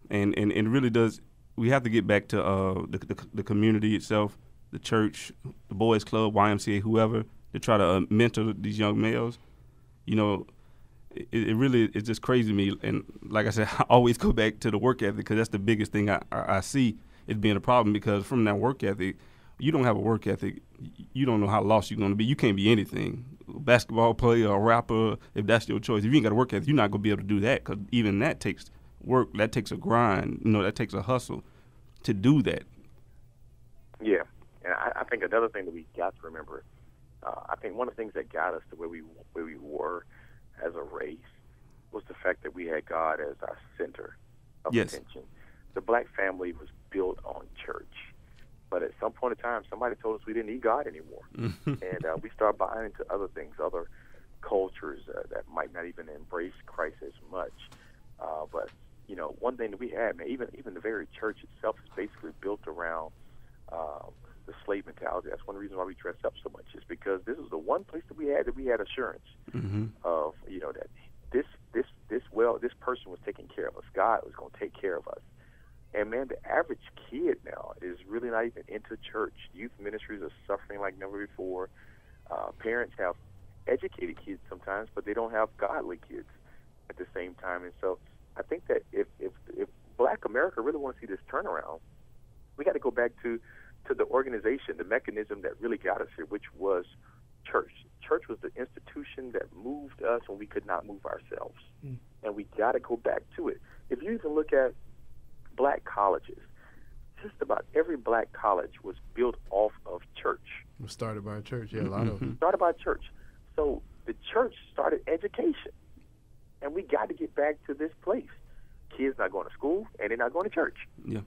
Speaker 4: And it really does. We have to get back to the community itself, the church, the boys club, YMCA, whoever, to try to mentor these young males. It really is just crazy to me. And like I said, I always go back to the work ethic, because that's the biggest thing I see as being a problem. Because from that work ethic, you don't have a work ethic, you don't know how lost you're going to be. You can't be anything. A basketball player, a rapper, if that's your choice. If you ain't got a work ethic, you're not going to be able to do that, because even that takes work, that takes a grind, that takes a hustle to do that.
Speaker 5: Yeah, and I think another thing that we got to remember, I think one of the things that got us to where we were as a race was the fact that we had God as our center of attention. The black family was built on church. But at some point in time, somebody told us we didn't need God anymore. And we started buying into other things, other cultures that might not even embrace Christ as much. But, one thing that we had, man, even the very church itself is basically built around the slave mentality. That's one reason why we dress up so much, is because this is the one place that we had assurance of, that this person was taking care of us. God was going to take care of us. And, man, the average kid now is really not even into church. Youth ministries are suffering like never before. Parents have educated kids sometimes, but they don't have godly kids at the same time. And so I think that if black America really wants to see this turnaround, we got to go back to the organization, the mechanism that really got us here, which was church. Church was the institution that moved us when we could not move ourselves. And we got to go back to it. If you even look at black colleges, just about every black college was built off of church.
Speaker 1: It was started by a church, a lot of them.
Speaker 5: Started by a church. So the church started education. And we got to get back to this place. Kids not going to school, and they're not going to church.
Speaker 2: Yeah.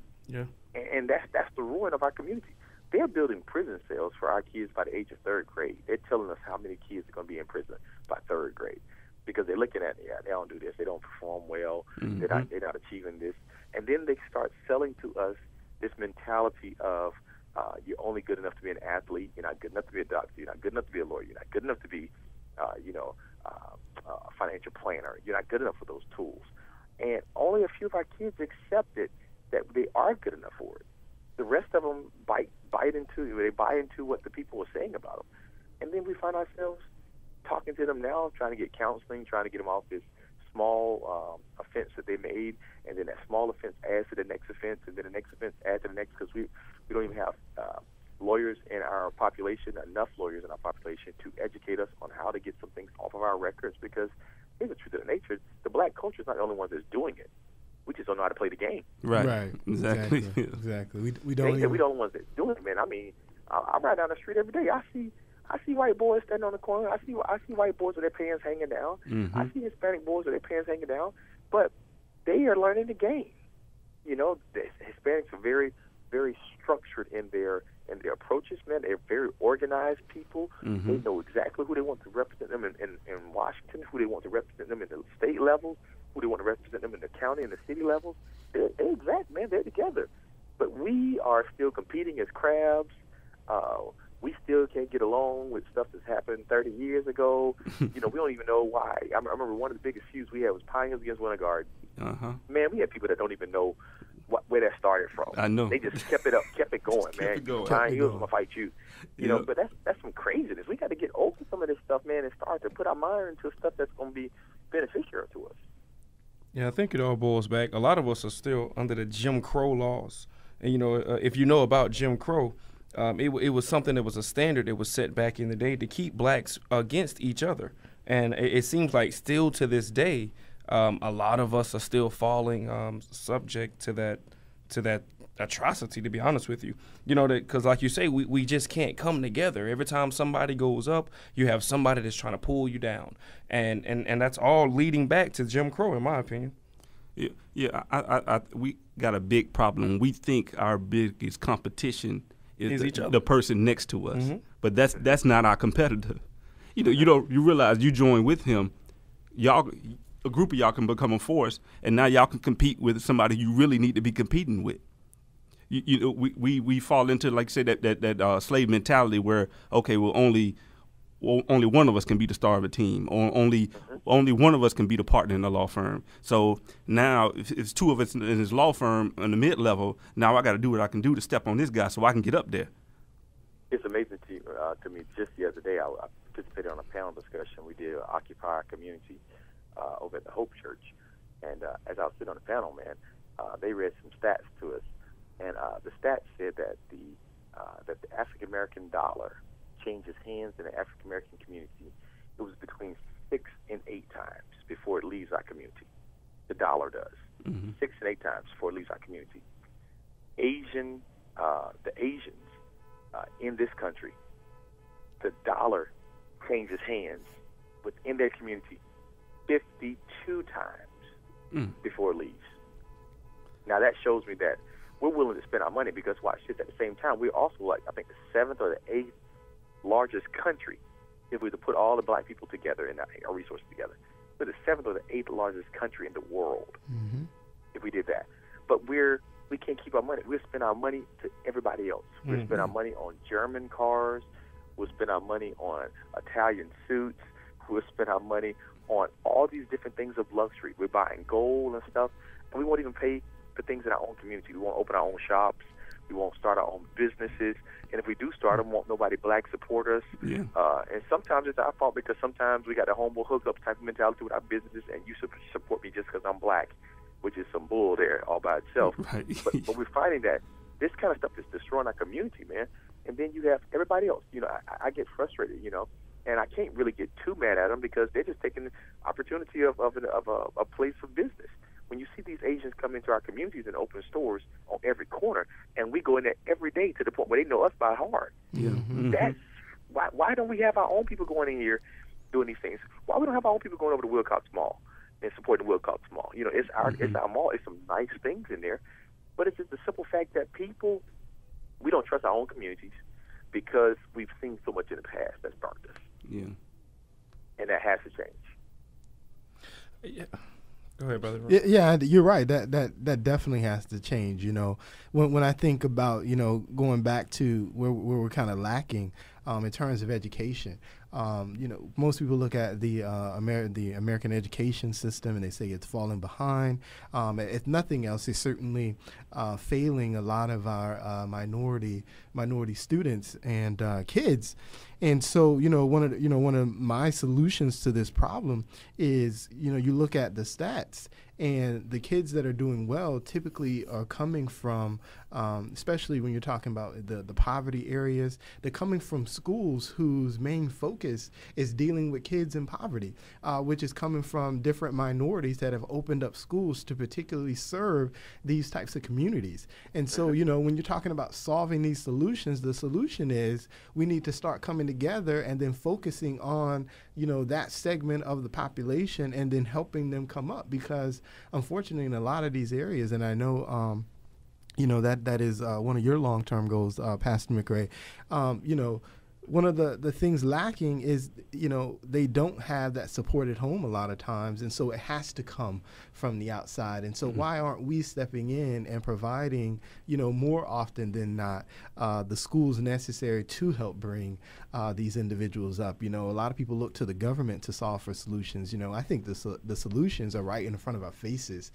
Speaker 5: And that's the ruin of our community. They're building prison cells for our kids by the age of third grade. They're telling us how many kids are going to be in prison by third grade, because they're looking at, they don't do this, they don't perform well, they're not achieving this. And then they start selling to us this mentality of you're only good enough to be an athlete, you're not good enough to be a doctor, you're not good enough to be a lawyer, you're not good enough to be a financial planner, you're not good enough for those tools. And only a few of our kids accepted that they are good enough for it. The rest of them buy into what the people were saying about them. And then we find ourselves talking to them now, trying to get counseling, trying to get them off this small offense that they made, and then that small offense adds to the next offense, and then the next offense adds to the next, because we don't even have lawyers in our population, enough lawyers in our population to educate us on how to get some things off of our records, because here's the truth of the nature, the black culture is not the only one that's doing it. We just don't know how to play the game.
Speaker 4: Right. Exactly.
Speaker 1: We don't.
Speaker 5: We the only ones that's doing it, man. I mean, I ride down the street every day. I see white boys standing on the corner. I see white boys with their pants hanging down. I see Hispanic boys with their pants hanging down. But they are learning the game. The Hispanics are very, very structured in their approaches, man. They're very organized people. They know exactly who they want to represent them in Washington, who they want to represent them in the state level, who they want to represent them in the county and the city levels. They're exact, man. They're together. But we are still competing as crabs. We still can't get along with stuff that's happened 30 years ago. We don't even know why. I remember one of the biggest feuds we had was Pine Hills against Winter Garden. Man, we had people that don't even know where that started from.
Speaker 4: I know.
Speaker 5: They just kept it up, kept it going, man. Pine Hills, I'm going to fight you. But that's some craziness. We got to get over some of this stuff, man, and start to put our mind into stuff that's going to be beneficial to us.
Speaker 2: Yeah, I think it all boils back. A lot of us are still under the Jim Crow laws. And, if you know about Jim Crow, it was something that was a standard that was set back in the day to keep blacks against each other. And it seems like still to this day, a lot of us are still falling subject to that atrocity, to be honest with you. You know, because like you say, we just can't come together. Every time somebody goes up, you have somebody that's trying to pull you down. And that's all leading back to Jim Crow, in my opinion.
Speaker 4: Yeah, we got a big problem. We think our biggest competition is
Speaker 2: each other.
Speaker 4: The person next to us, but that's not our competitor. You know, you realize you join with him, y'all, a group of y'all can become a force, and now y'all can compete with somebody you really need to be competing with. You know, we fall into, like say, that slave mentality where, okay, well, only one of us can be the star of a team, or only one of us can be the partner in a law firm. So now, if it's two of us in his law firm in the mid-level, now I got to do what I can do to step on this guy so I can get up there.
Speaker 5: It's amazing to me. Just the other day, I participated on a panel discussion. We did Occupy Our Community over at the Hope Church, and as I was sitting on the panel, man, they read some stats to us, and the stats said that the African American dollar changes hands in the African American community. It was between 6 and 8 times before it leaves our community. The dollar does 6 and 8 times before it leaves our community. The Asians in this country, the dollar changes hands within their community 52 times before it leaves. Now that shows me that we're willing to spend our money because watch this. At the same time, we're also like I think the 7th or the 8th largest country if we were to put all the black people together and our resources together. We're the 7th or the 8th largest country in the world if we did that. But we can't keep our money. We'll spend our money to everybody else. We'll spend our money on German cars. We'll spend our money on Italian suits. We'll spend our money on all these different things of luxury. We're buying gold and stuff, and we won't even pay for things in our own community. We won't open our own shops. We won't start our own businesses. And if we do start them, won't nobody black support us.
Speaker 4: Yeah.
Speaker 5: And sometimes it's our fault because sometimes we got a homo hookup type of mentality with our businesses, and you support me just because I'm black, which is some bull there all by itself.
Speaker 4: Right.
Speaker 5: but we're finding that this kind of stuff is destroying our community, man. And then you have everybody else. You know, I get frustrated, you know, and I can't really get too mad at them because they're just taking the opportunity of a place of business. When you see these Asians come into our communities and open stores on every corner, and we go in there every day to the point where they know us by heart.
Speaker 4: Yeah.
Speaker 5: That's why don't we have our own people going in here doing these things? Why we don't have our own people going over to Wilcox Mall and supporting the Wilcox Mall? You know, it's our mall. It's some nice things in there, but it's just the simple fact that we don't trust our own communities because we've seen so much in the past that's burnt us.
Speaker 4: Yeah.
Speaker 5: And that has to change.
Speaker 2: Yeah. Go ahead, brother.
Speaker 1: Yeah, you're right. That definitely has to change. You know, when I think about, you know, going back to where we're kind of lacking in terms of education. You know, most people look at the American education system and they say it's falling behind. If nothing else, it's certainly failing a lot of our minority students and kids. And so, you know, one of my solutions to this problem is, you know, you look at the stats, and the kids that are doing well typically are coming from, especially when you're talking about the poverty areas, they're coming from schools whose main focus is dealing with kids in poverty, which is coming from different minorities that have opened up schools to particularly serve these types of communities. And so, you know, when you're talking about solving these solutions, the solution is we need to start coming together and then focusing on, you know, that segment of the population and then helping them come up, because unfortunately in a lot of these areas, and I know you know, that is one of your long-term goals, Pastor McRae, you know, one of the things lacking is, you know, they don't have that support at home a lot of times, and so it has to come from the outside. And so why aren't we stepping in and providing, you know, more often than not, the schools necessary to help bring these individuals up? You know, a lot of people look to the government to solve for solutions. You know, I think the solutions are right in front of our faces.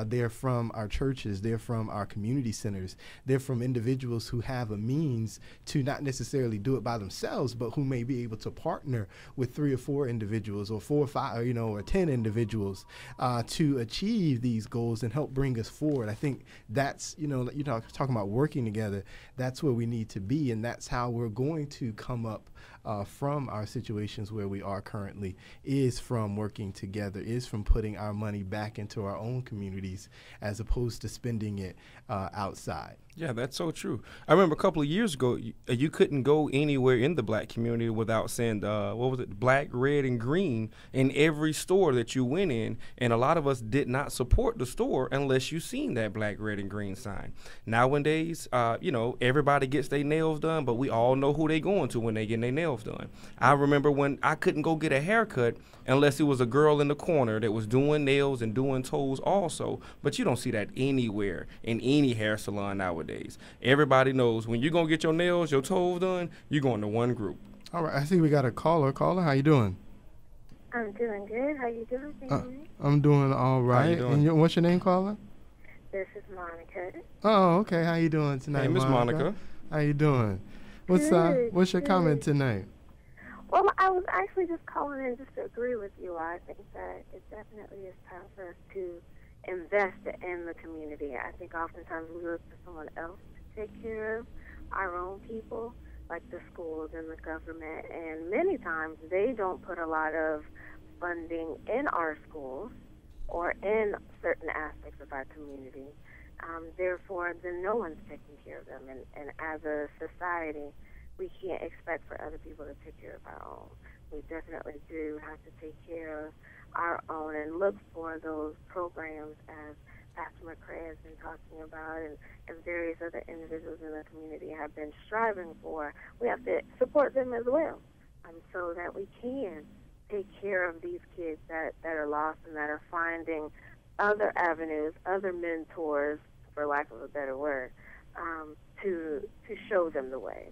Speaker 1: They're from our churches. They're from our community centers. They're from individuals who have a means to not necessarily do it by themselves, but who may be able to partner with 3 or 4 individuals, or 4 or 5, or, you know, or 10 individuals to achieve these goals and help bring us forward. I think that's, you know, you're talking about working together. That's where we need to be, and that's how we're going to come up from our situations where we are currently is from working together, is from putting our money back into our own communities as opposed to spending it outside.
Speaker 2: Yeah, that's so true. I remember a couple of years ago, you couldn't go anywhere in the black community without saying, what was it, black, red, and green in every store that you went in. And a lot of us did not support the store unless you seen that black, red, and green sign. Nowadays, everybody gets their nails done, but we all know who they going to when they getting their nails done. I remember when I couldn't go get a haircut unless it was a girl in the corner that was doing nails and doing toes also. But you don't see that anywhere in any hair salon nowadays. Everybody knows when you're going to get your nails, your toes done, you're going to one group.
Speaker 1: All right, I see we got a caller. Caller, how you doing?
Speaker 6: I'm doing good. How you doing, family?
Speaker 1: I'm doing all right.
Speaker 2: How you doing?
Speaker 1: And what's your name, caller?
Speaker 6: This is Monica.
Speaker 1: Oh, okay. How you doing tonight,
Speaker 2: Hey, Miss Monica.
Speaker 1: How you doing? What's your comment tonight?
Speaker 6: Well, I was actually just calling in just to agree with you. I think that it definitely is time for us to invest in the community. I think oftentimes we look for someone else to take care of our own people, like the schools and the government, and many times they don't put a lot of funding in our schools or in certain aspects of our community. Therefore, then no one's taking care of them. And as a society, we can't expect for other people to take care of our own. We definitely do have to take care of our own and look for those programs as Pastor McCray has been talking about and various other individuals in the community have been striving for. We have to support them as well so that we can take care of these kids that are lost and that are finding other avenues, other mentors, for lack of a better word, to show them the way.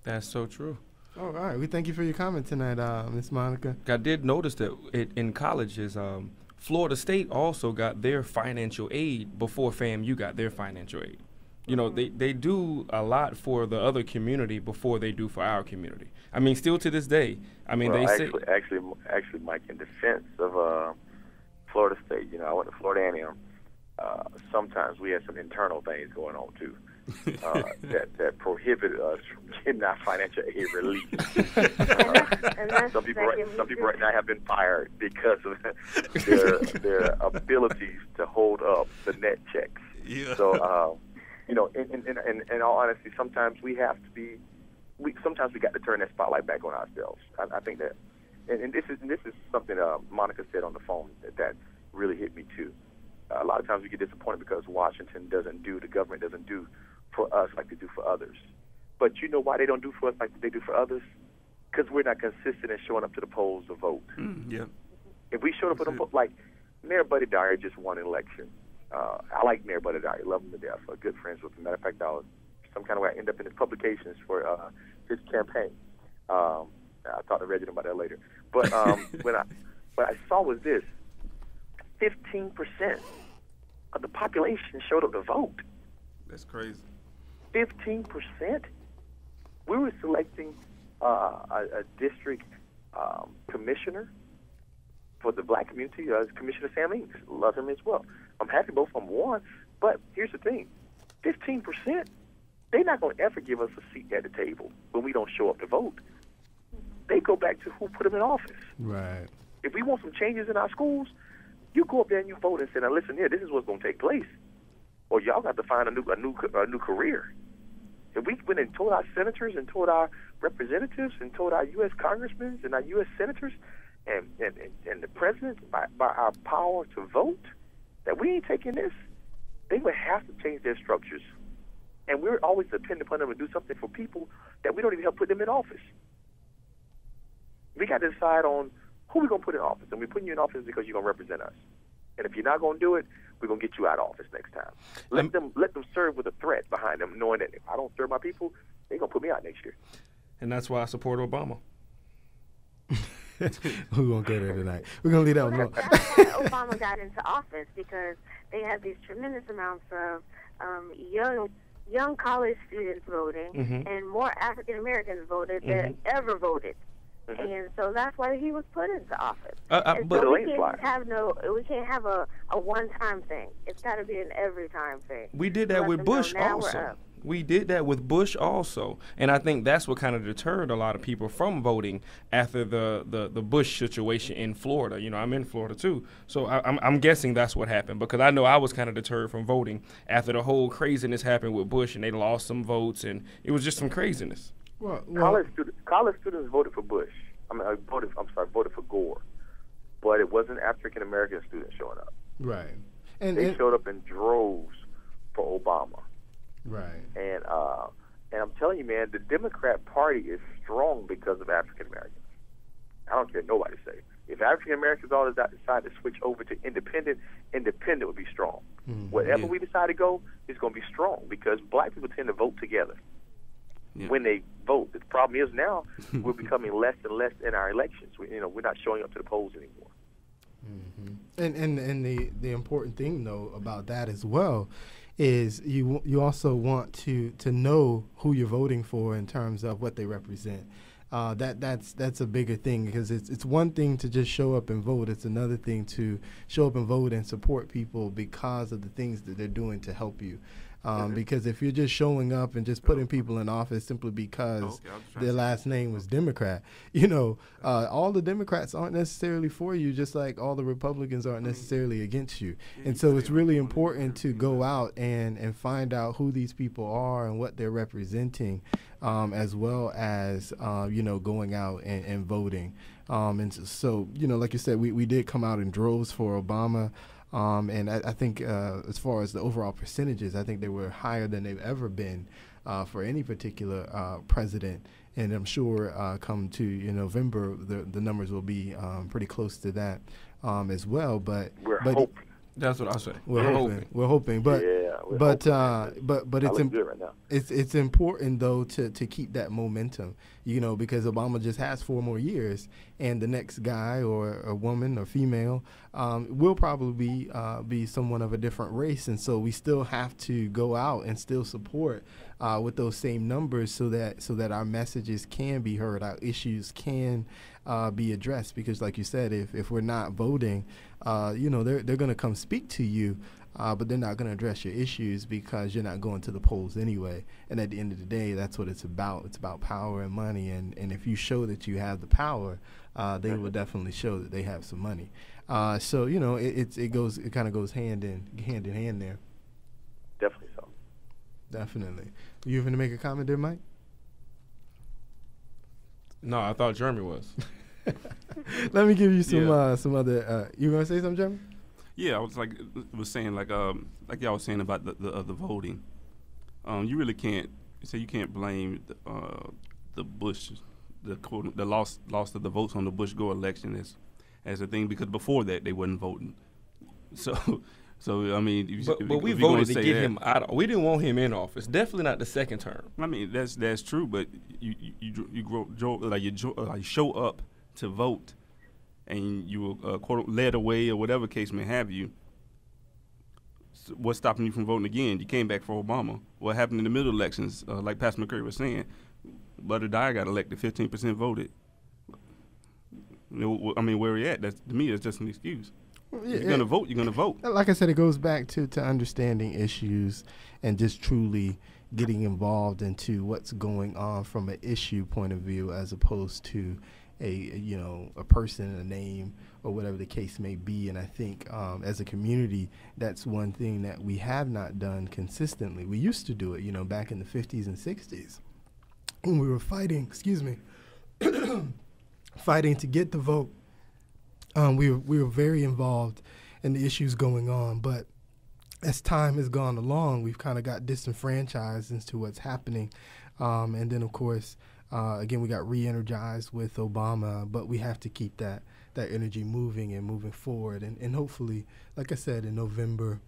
Speaker 2: That's so true.
Speaker 1: All right. We thank you for your comment tonight, Miss Monica.
Speaker 2: I did notice that in colleges, Florida State also got their financial aid before FAMU got their financial aid. You know, they do a lot for the other community before they do for our community. I mean, still to this day. I mean,
Speaker 5: well,
Speaker 2: they
Speaker 5: actually, Mike, in defense of Florida State, I went to Florida A&M. Sometimes we had some internal things going on too that prohibited us from getting our financial aid relief. Some people right now have been fired because of their abilities to hold up the net checks.
Speaker 4: Yeah.
Speaker 5: So, in all honesty, sometimes we have to be. Sometimes we got to turn that spotlight back on ourselves. I think that, and this is something Monica said on the phone that really hit me too. A lot of times we get disappointed because Washington the government doesn't do for us like they do for others. But you know why they don't do for us like they do for others? Because we're not consistent in showing up to the polls to vote.
Speaker 4: Yeah.
Speaker 5: If we showed up to the polls, like Mayor Buddy Dyer just won an election. I like Mayor Buddy Dyer, love him to death. I'm good friends with him. Matter of fact, some kind of way I end up in his publications for his campaign. I'll talk to Reggie about that later. But what I saw was this: 15% of the population showed up to vote.
Speaker 4: That's crazy.
Speaker 5: 15%. We were selecting a district commissioner for the black community, Commissioner Sam Inks. Love him as well. I'm happy both of them won, but here's the thing: 15%. They're not going to ever give us a seat at the table when we don't show up to vote. They go back to who put them in office.
Speaker 1: Right.
Speaker 5: If we want some changes in our schools, you go up there and you vote and say, now listen here, this is what's going to take place. Or y'all got to find a new career. If we went and told our senators and told our representatives and told our U.S. congressmen and our U.S. senators and the president by our power to vote that we ain't taking this, they would have to change their structures. And we're always dependent upon them to do something for people that we don't even help put them in office. We got to decide on who we're going to put in office. And we're putting you in office because you're going to represent us. And if you're not going to do it, we're going to get you out of office next time. Let them serve with a threat behind them, knowing that if I don't serve my people, they're going to put me out next year.
Speaker 2: And that's why I support Obama.
Speaker 1: We're going to go there tonight. We're going to leave that one alone.
Speaker 6: That's why Obama got into office, because they had these tremendous amounts of young college students voting, and more African Americans voted than ever voted. And so that's why he was put into office.
Speaker 2: But
Speaker 6: so we can't have a one-time thing. It's got to be an every-time thing.
Speaker 2: We did that with Bush also. We did that with Bush also, and I think that's what kind of deterred a lot of people from voting after the Bush situation in Florida. You know, I'm in Florida too, so I'm guessing that's what happened, because I know I was kind of deterred from voting after the whole craziness happened with Bush, and they lost some votes, and it was just some craziness.
Speaker 1: Well,
Speaker 5: College students voted for Bush. Voted for Gore, but it wasn't African American students showing up.
Speaker 1: right.
Speaker 5: They showed up in droves for Obama.
Speaker 1: Right.
Speaker 5: And I'm telling you, man, the Democrat Party is strong because of African Americans. I don't care what nobody say. If African Americans all decide to switch over to independent would be strong.
Speaker 1: Mm-hmm.
Speaker 5: Wherever we decide to go, it's going to be strong, because black people tend to vote together.
Speaker 4: Yeah.
Speaker 5: When they vote, the problem is now we're becoming less and less in our elections. We're not showing up to the polls anymore.
Speaker 1: Mm-hmm. And the important thing though about that as well is you also want to know who you're voting for in terms of what they represent. That's a bigger thing, because it's one thing to just show up and vote. It's another thing to show up and vote and support people because of the things that they're doing to help you. Because if you're just showing up and just putting people in office simply because their last name was Democrat, all the Democrats aren't necessarily for you, just like all the Republicans aren't necessarily against you. And so it's really important to go out and find out who these people are and what they're representing, as well as, going out and voting. And so, like you said, we did come out in droves for Obama. And I think as far as the overall percentages, I think they were higher than they've ever been for any particular president. And I'm sure come to November, the numbers will be pretty close to that as well. But
Speaker 5: we're hoping.
Speaker 2: That's what I say.
Speaker 1: We're hoping. But it's
Speaker 5: good right now.
Speaker 1: It's important though to keep that momentum, because Obama just has 4 more years, and the next guy or a woman or female will probably be someone of a different race, and so we still have to go out and still support with those same numbers so that our messages can be heard, our issues can be addressed. Because like you said, if we're not voting, they're going to come speak to you, but they're not going to address your issues because you're not going to the polls anyway. And at the end of the day, that's what it's about. It's about power and money. And if you show that you have the power, they will definitely show that they have some money. So it kind of goes hand in hand there.
Speaker 5: Definitely so.
Speaker 1: Definitely. You going to make a comment there, Mike?
Speaker 2: No, I thought Jeremy was.
Speaker 1: Let me give you some other. You gonna say something, Jeremy?
Speaker 4: Yeah, I was saying like y'all was saying about the voting. You really can't you can't blame the Bush, the loss of the votes on the Bush Gore election as a thing, because before that they wasn't voting. So I mean,
Speaker 2: but we voted to get him out. We didn't want him in office. Definitely not the second term.
Speaker 4: I mean, that's true, but you show up to vote, and you were quote led away or whatever case may have you. So what's stopping you from voting again? You came back for Obama. What happened in the middle elections? Like Pastor McCurry was saying, Butter Dyer got elected, 15% voted. I mean, where he at? To me, that's just an excuse. You're going to vote, you're going to vote.
Speaker 1: Like I said, it goes back to understanding issues and just truly getting involved into what's going on from an issue point of view, as opposed to a person, a name, or whatever the case may be. And I think as a community, that's one thing that we have not done consistently. We used to do it, back in the 50s and 60s when we were fighting, fighting to get the vote. We were very involved in the issues going on, but as time has gone along, we've kind of got disenfranchised into what's happening. And then, of course, again, we got re-energized with Obama, but we have to keep that energy moving and moving forward. And hopefully, like I said, in November,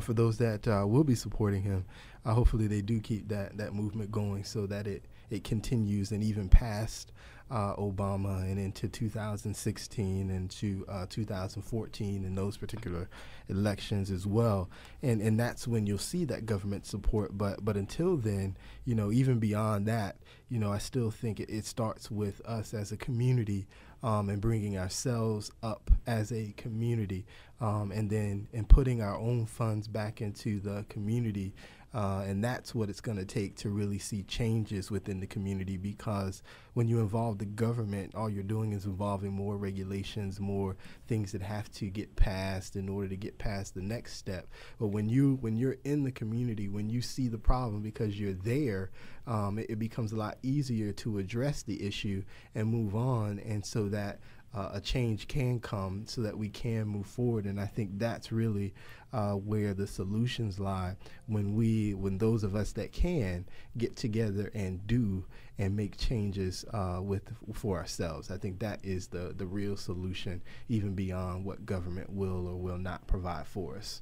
Speaker 1: for those that will be supporting him, hopefully they do keep that movement going so that it continues and even past Obama and into 2016 and to 2014 and those particular elections as well. And that's when you'll see that government support. But until then, even beyond that, I still think it starts with us as a community and bringing ourselves up as a community and putting our own funds back into the community. And that's what it's going to take to really see changes within the community, because when you involve the government, all you're doing is involving more regulations, more things that have to get passed in order to get past the next step. But when you're in the community, when you see the problem because you're there, it becomes a lot easier to address the issue and move on, and so that a change can come so that we can move forward. And I think that's really where the solutions lie, when those of us that can get together and do and make changes for ourselves. I think that is the real solution, even beyond what government will or will not provide for us.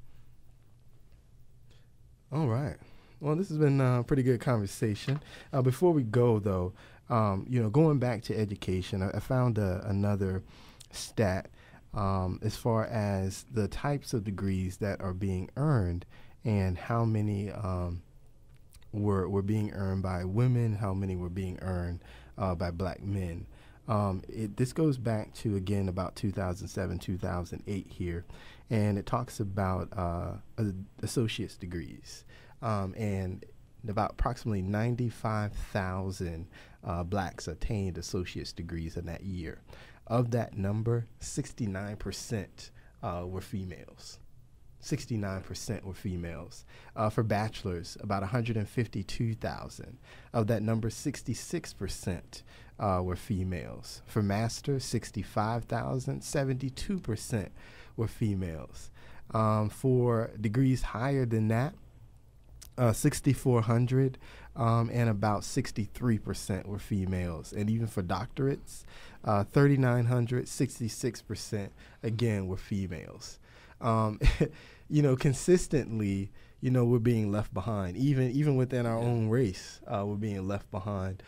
Speaker 1: All right. Well, this has been a pretty good conversation. Before we go, though, going back to education, I found another stat as far as the types of degrees that are being earned and how many were being earned by women, how many were being earned by black men. This goes back to, again, about 2007, 2008 here, and it talks about associate's degrees. And about approximately 95,000 blacks attained associate's degrees in that year. Of that number, 69% were females. 69% were females. For bachelors, about 152,000. Of that number, 66% were females. For masters, 65,000, 72% were females. For degrees higher than that, 6,400 and about 63% were females. And even for doctorates, 3,900, 66% again were females. Consistently, we're being left behind. Even within our own race, we're being left behind.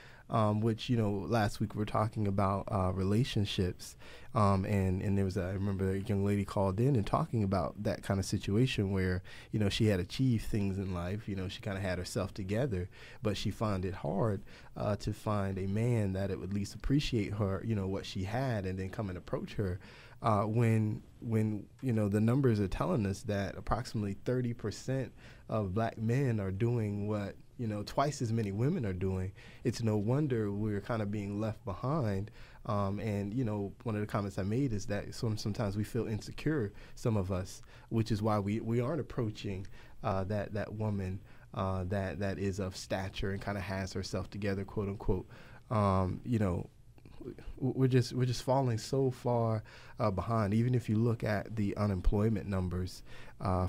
Speaker 1: Which, last week we were talking about relationships, and there was I remember a young lady called in and talking about that kind of situation where, she had achieved things in life, she kind of had herself together, but she found it hard to find a man that would at least appreciate her, what she had, and then come and approach her. When the numbers are telling us that approximately 30% of black men are doing what twice as many women are doing, it's no wonder we're kind of being left behind. And one of the comments I made is that sometimes we feel insecure, some of us, which is why we aren't approaching that woman that is of stature and kind of has herself together, quote unquote. We're just falling so far behind. Even if you look at the unemployment numbers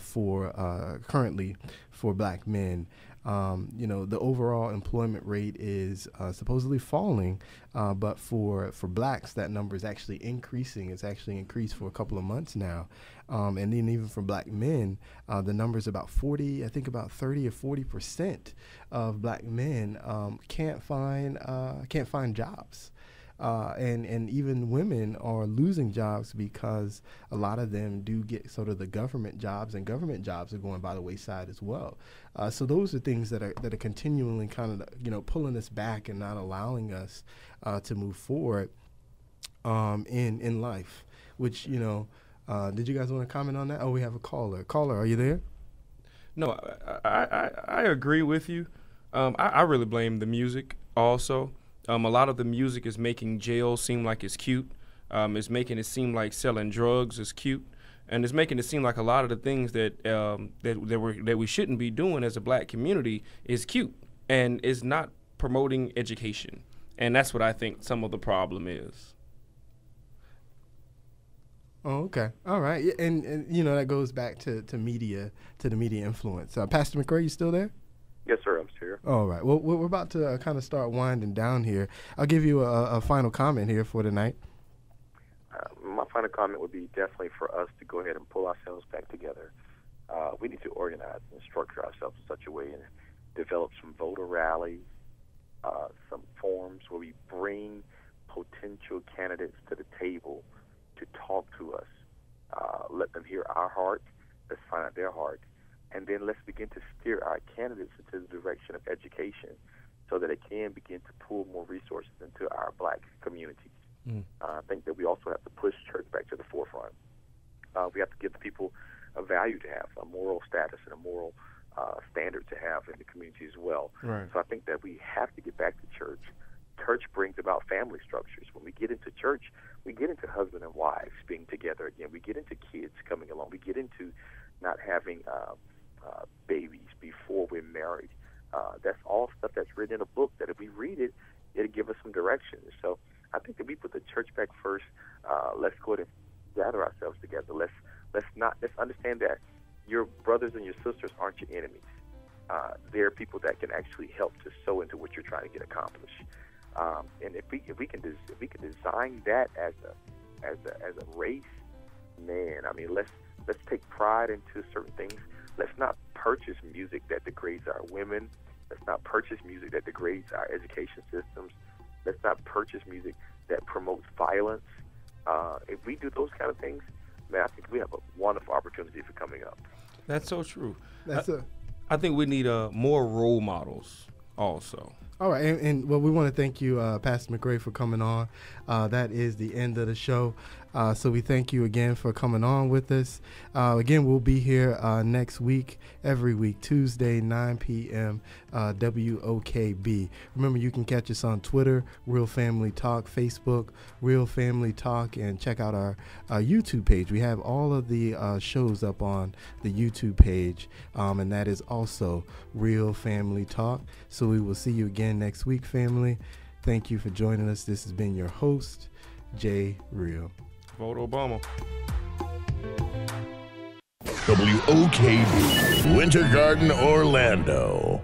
Speaker 1: for currently for black men, the overall employment rate is supposedly falling, but for blacks, that number is actually increasing. It's actually increased for a couple of months now. And then even for black men, the number is about 30 or 40% of black men can't find jobs. And even women are losing jobs because a lot of them do get sort of the government jobs, and government jobs are going by the wayside as well. So those are things that are continually kind of pulling us back and not allowing us to move forward in life. Which did you guys want to comment on that? Oh, we have a caller. Caller, are you there?
Speaker 2: No, I agree with you. I really blame the music also. A lot of the music is making jail seem like it's cute. It's making it seem like selling drugs is cute, and it's making it seem like a lot of the things that we shouldn't be doing as a black community is cute, and is not promoting education. And that's what I think some of the problem is.
Speaker 1: Oh, okay. All right. And that goes back to media, to the media influence. Pastor McCray, you still there?
Speaker 5: Yes, sir, I'm here.
Speaker 1: All right. Well, we're about to kind of start winding down here. I'll give you a final comment here for tonight.
Speaker 5: My final comment would be definitely for us to go ahead and pull ourselves back together. We need to organize and structure ourselves in such a way and develop some voter rallies, some forums where we bring potential candidates to the table to talk to us. Let them hear our heart. Let's find out their heart. And then let's begin to steer our candidates into the direction of education so that it can begin to pull more resources into our black communities. I think that we also have to push church back to the forefront. We have to give the people a value to have, a moral status and a moral standard to have in the community as well.
Speaker 2: Right.
Speaker 5: So I think that we have to get back to church. Church brings about family structures. When we get into church, we get into husband and wives being together again. We get into kids coming along. We get into not having babies before we're married. That's all stuff that's written in a book that if we read it, it'll give us some direction. So I think that we put the church back first. Let's go ahead and gather ourselves together. Let's understand that your brothers and your sisters aren't your enemies. They're people that can actually help to sow into what you're trying to get accomplished. And if we can design that as a race, man, I mean, let's take pride into certain things. Let's not purchase music that degrades our women. Let's not purchase music that degrades our education systems. Let's not purchase music that promotes violence. If we do those kind of things, man, I think we have a wonderful opportunity for coming up.
Speaker 2: That's so true.
Speaker 1: I
Speaker 2: think we need more role models also.
Speaker 1: All right, and well, we want to thank you, Pastor McRae, for coming on. That is the end of the show. So we thank you again for coming on with us. Again, we'll be here next week, every week, Tuesday, 9 p.m., WOKB. Remember, you can catch us on Twitter, Real Family Talk, Facebook, Real Family Talk, and check out our YouTube page. We have all of the shows up on the YouTube page, and that is also Real Family Talk. So we will see you again next week, family. Thank you for joining us. This has been your host, Jay Real.
Speaker 2: Vote Obama.
Speaker 7: WOKB, Winter Garden, Orlando.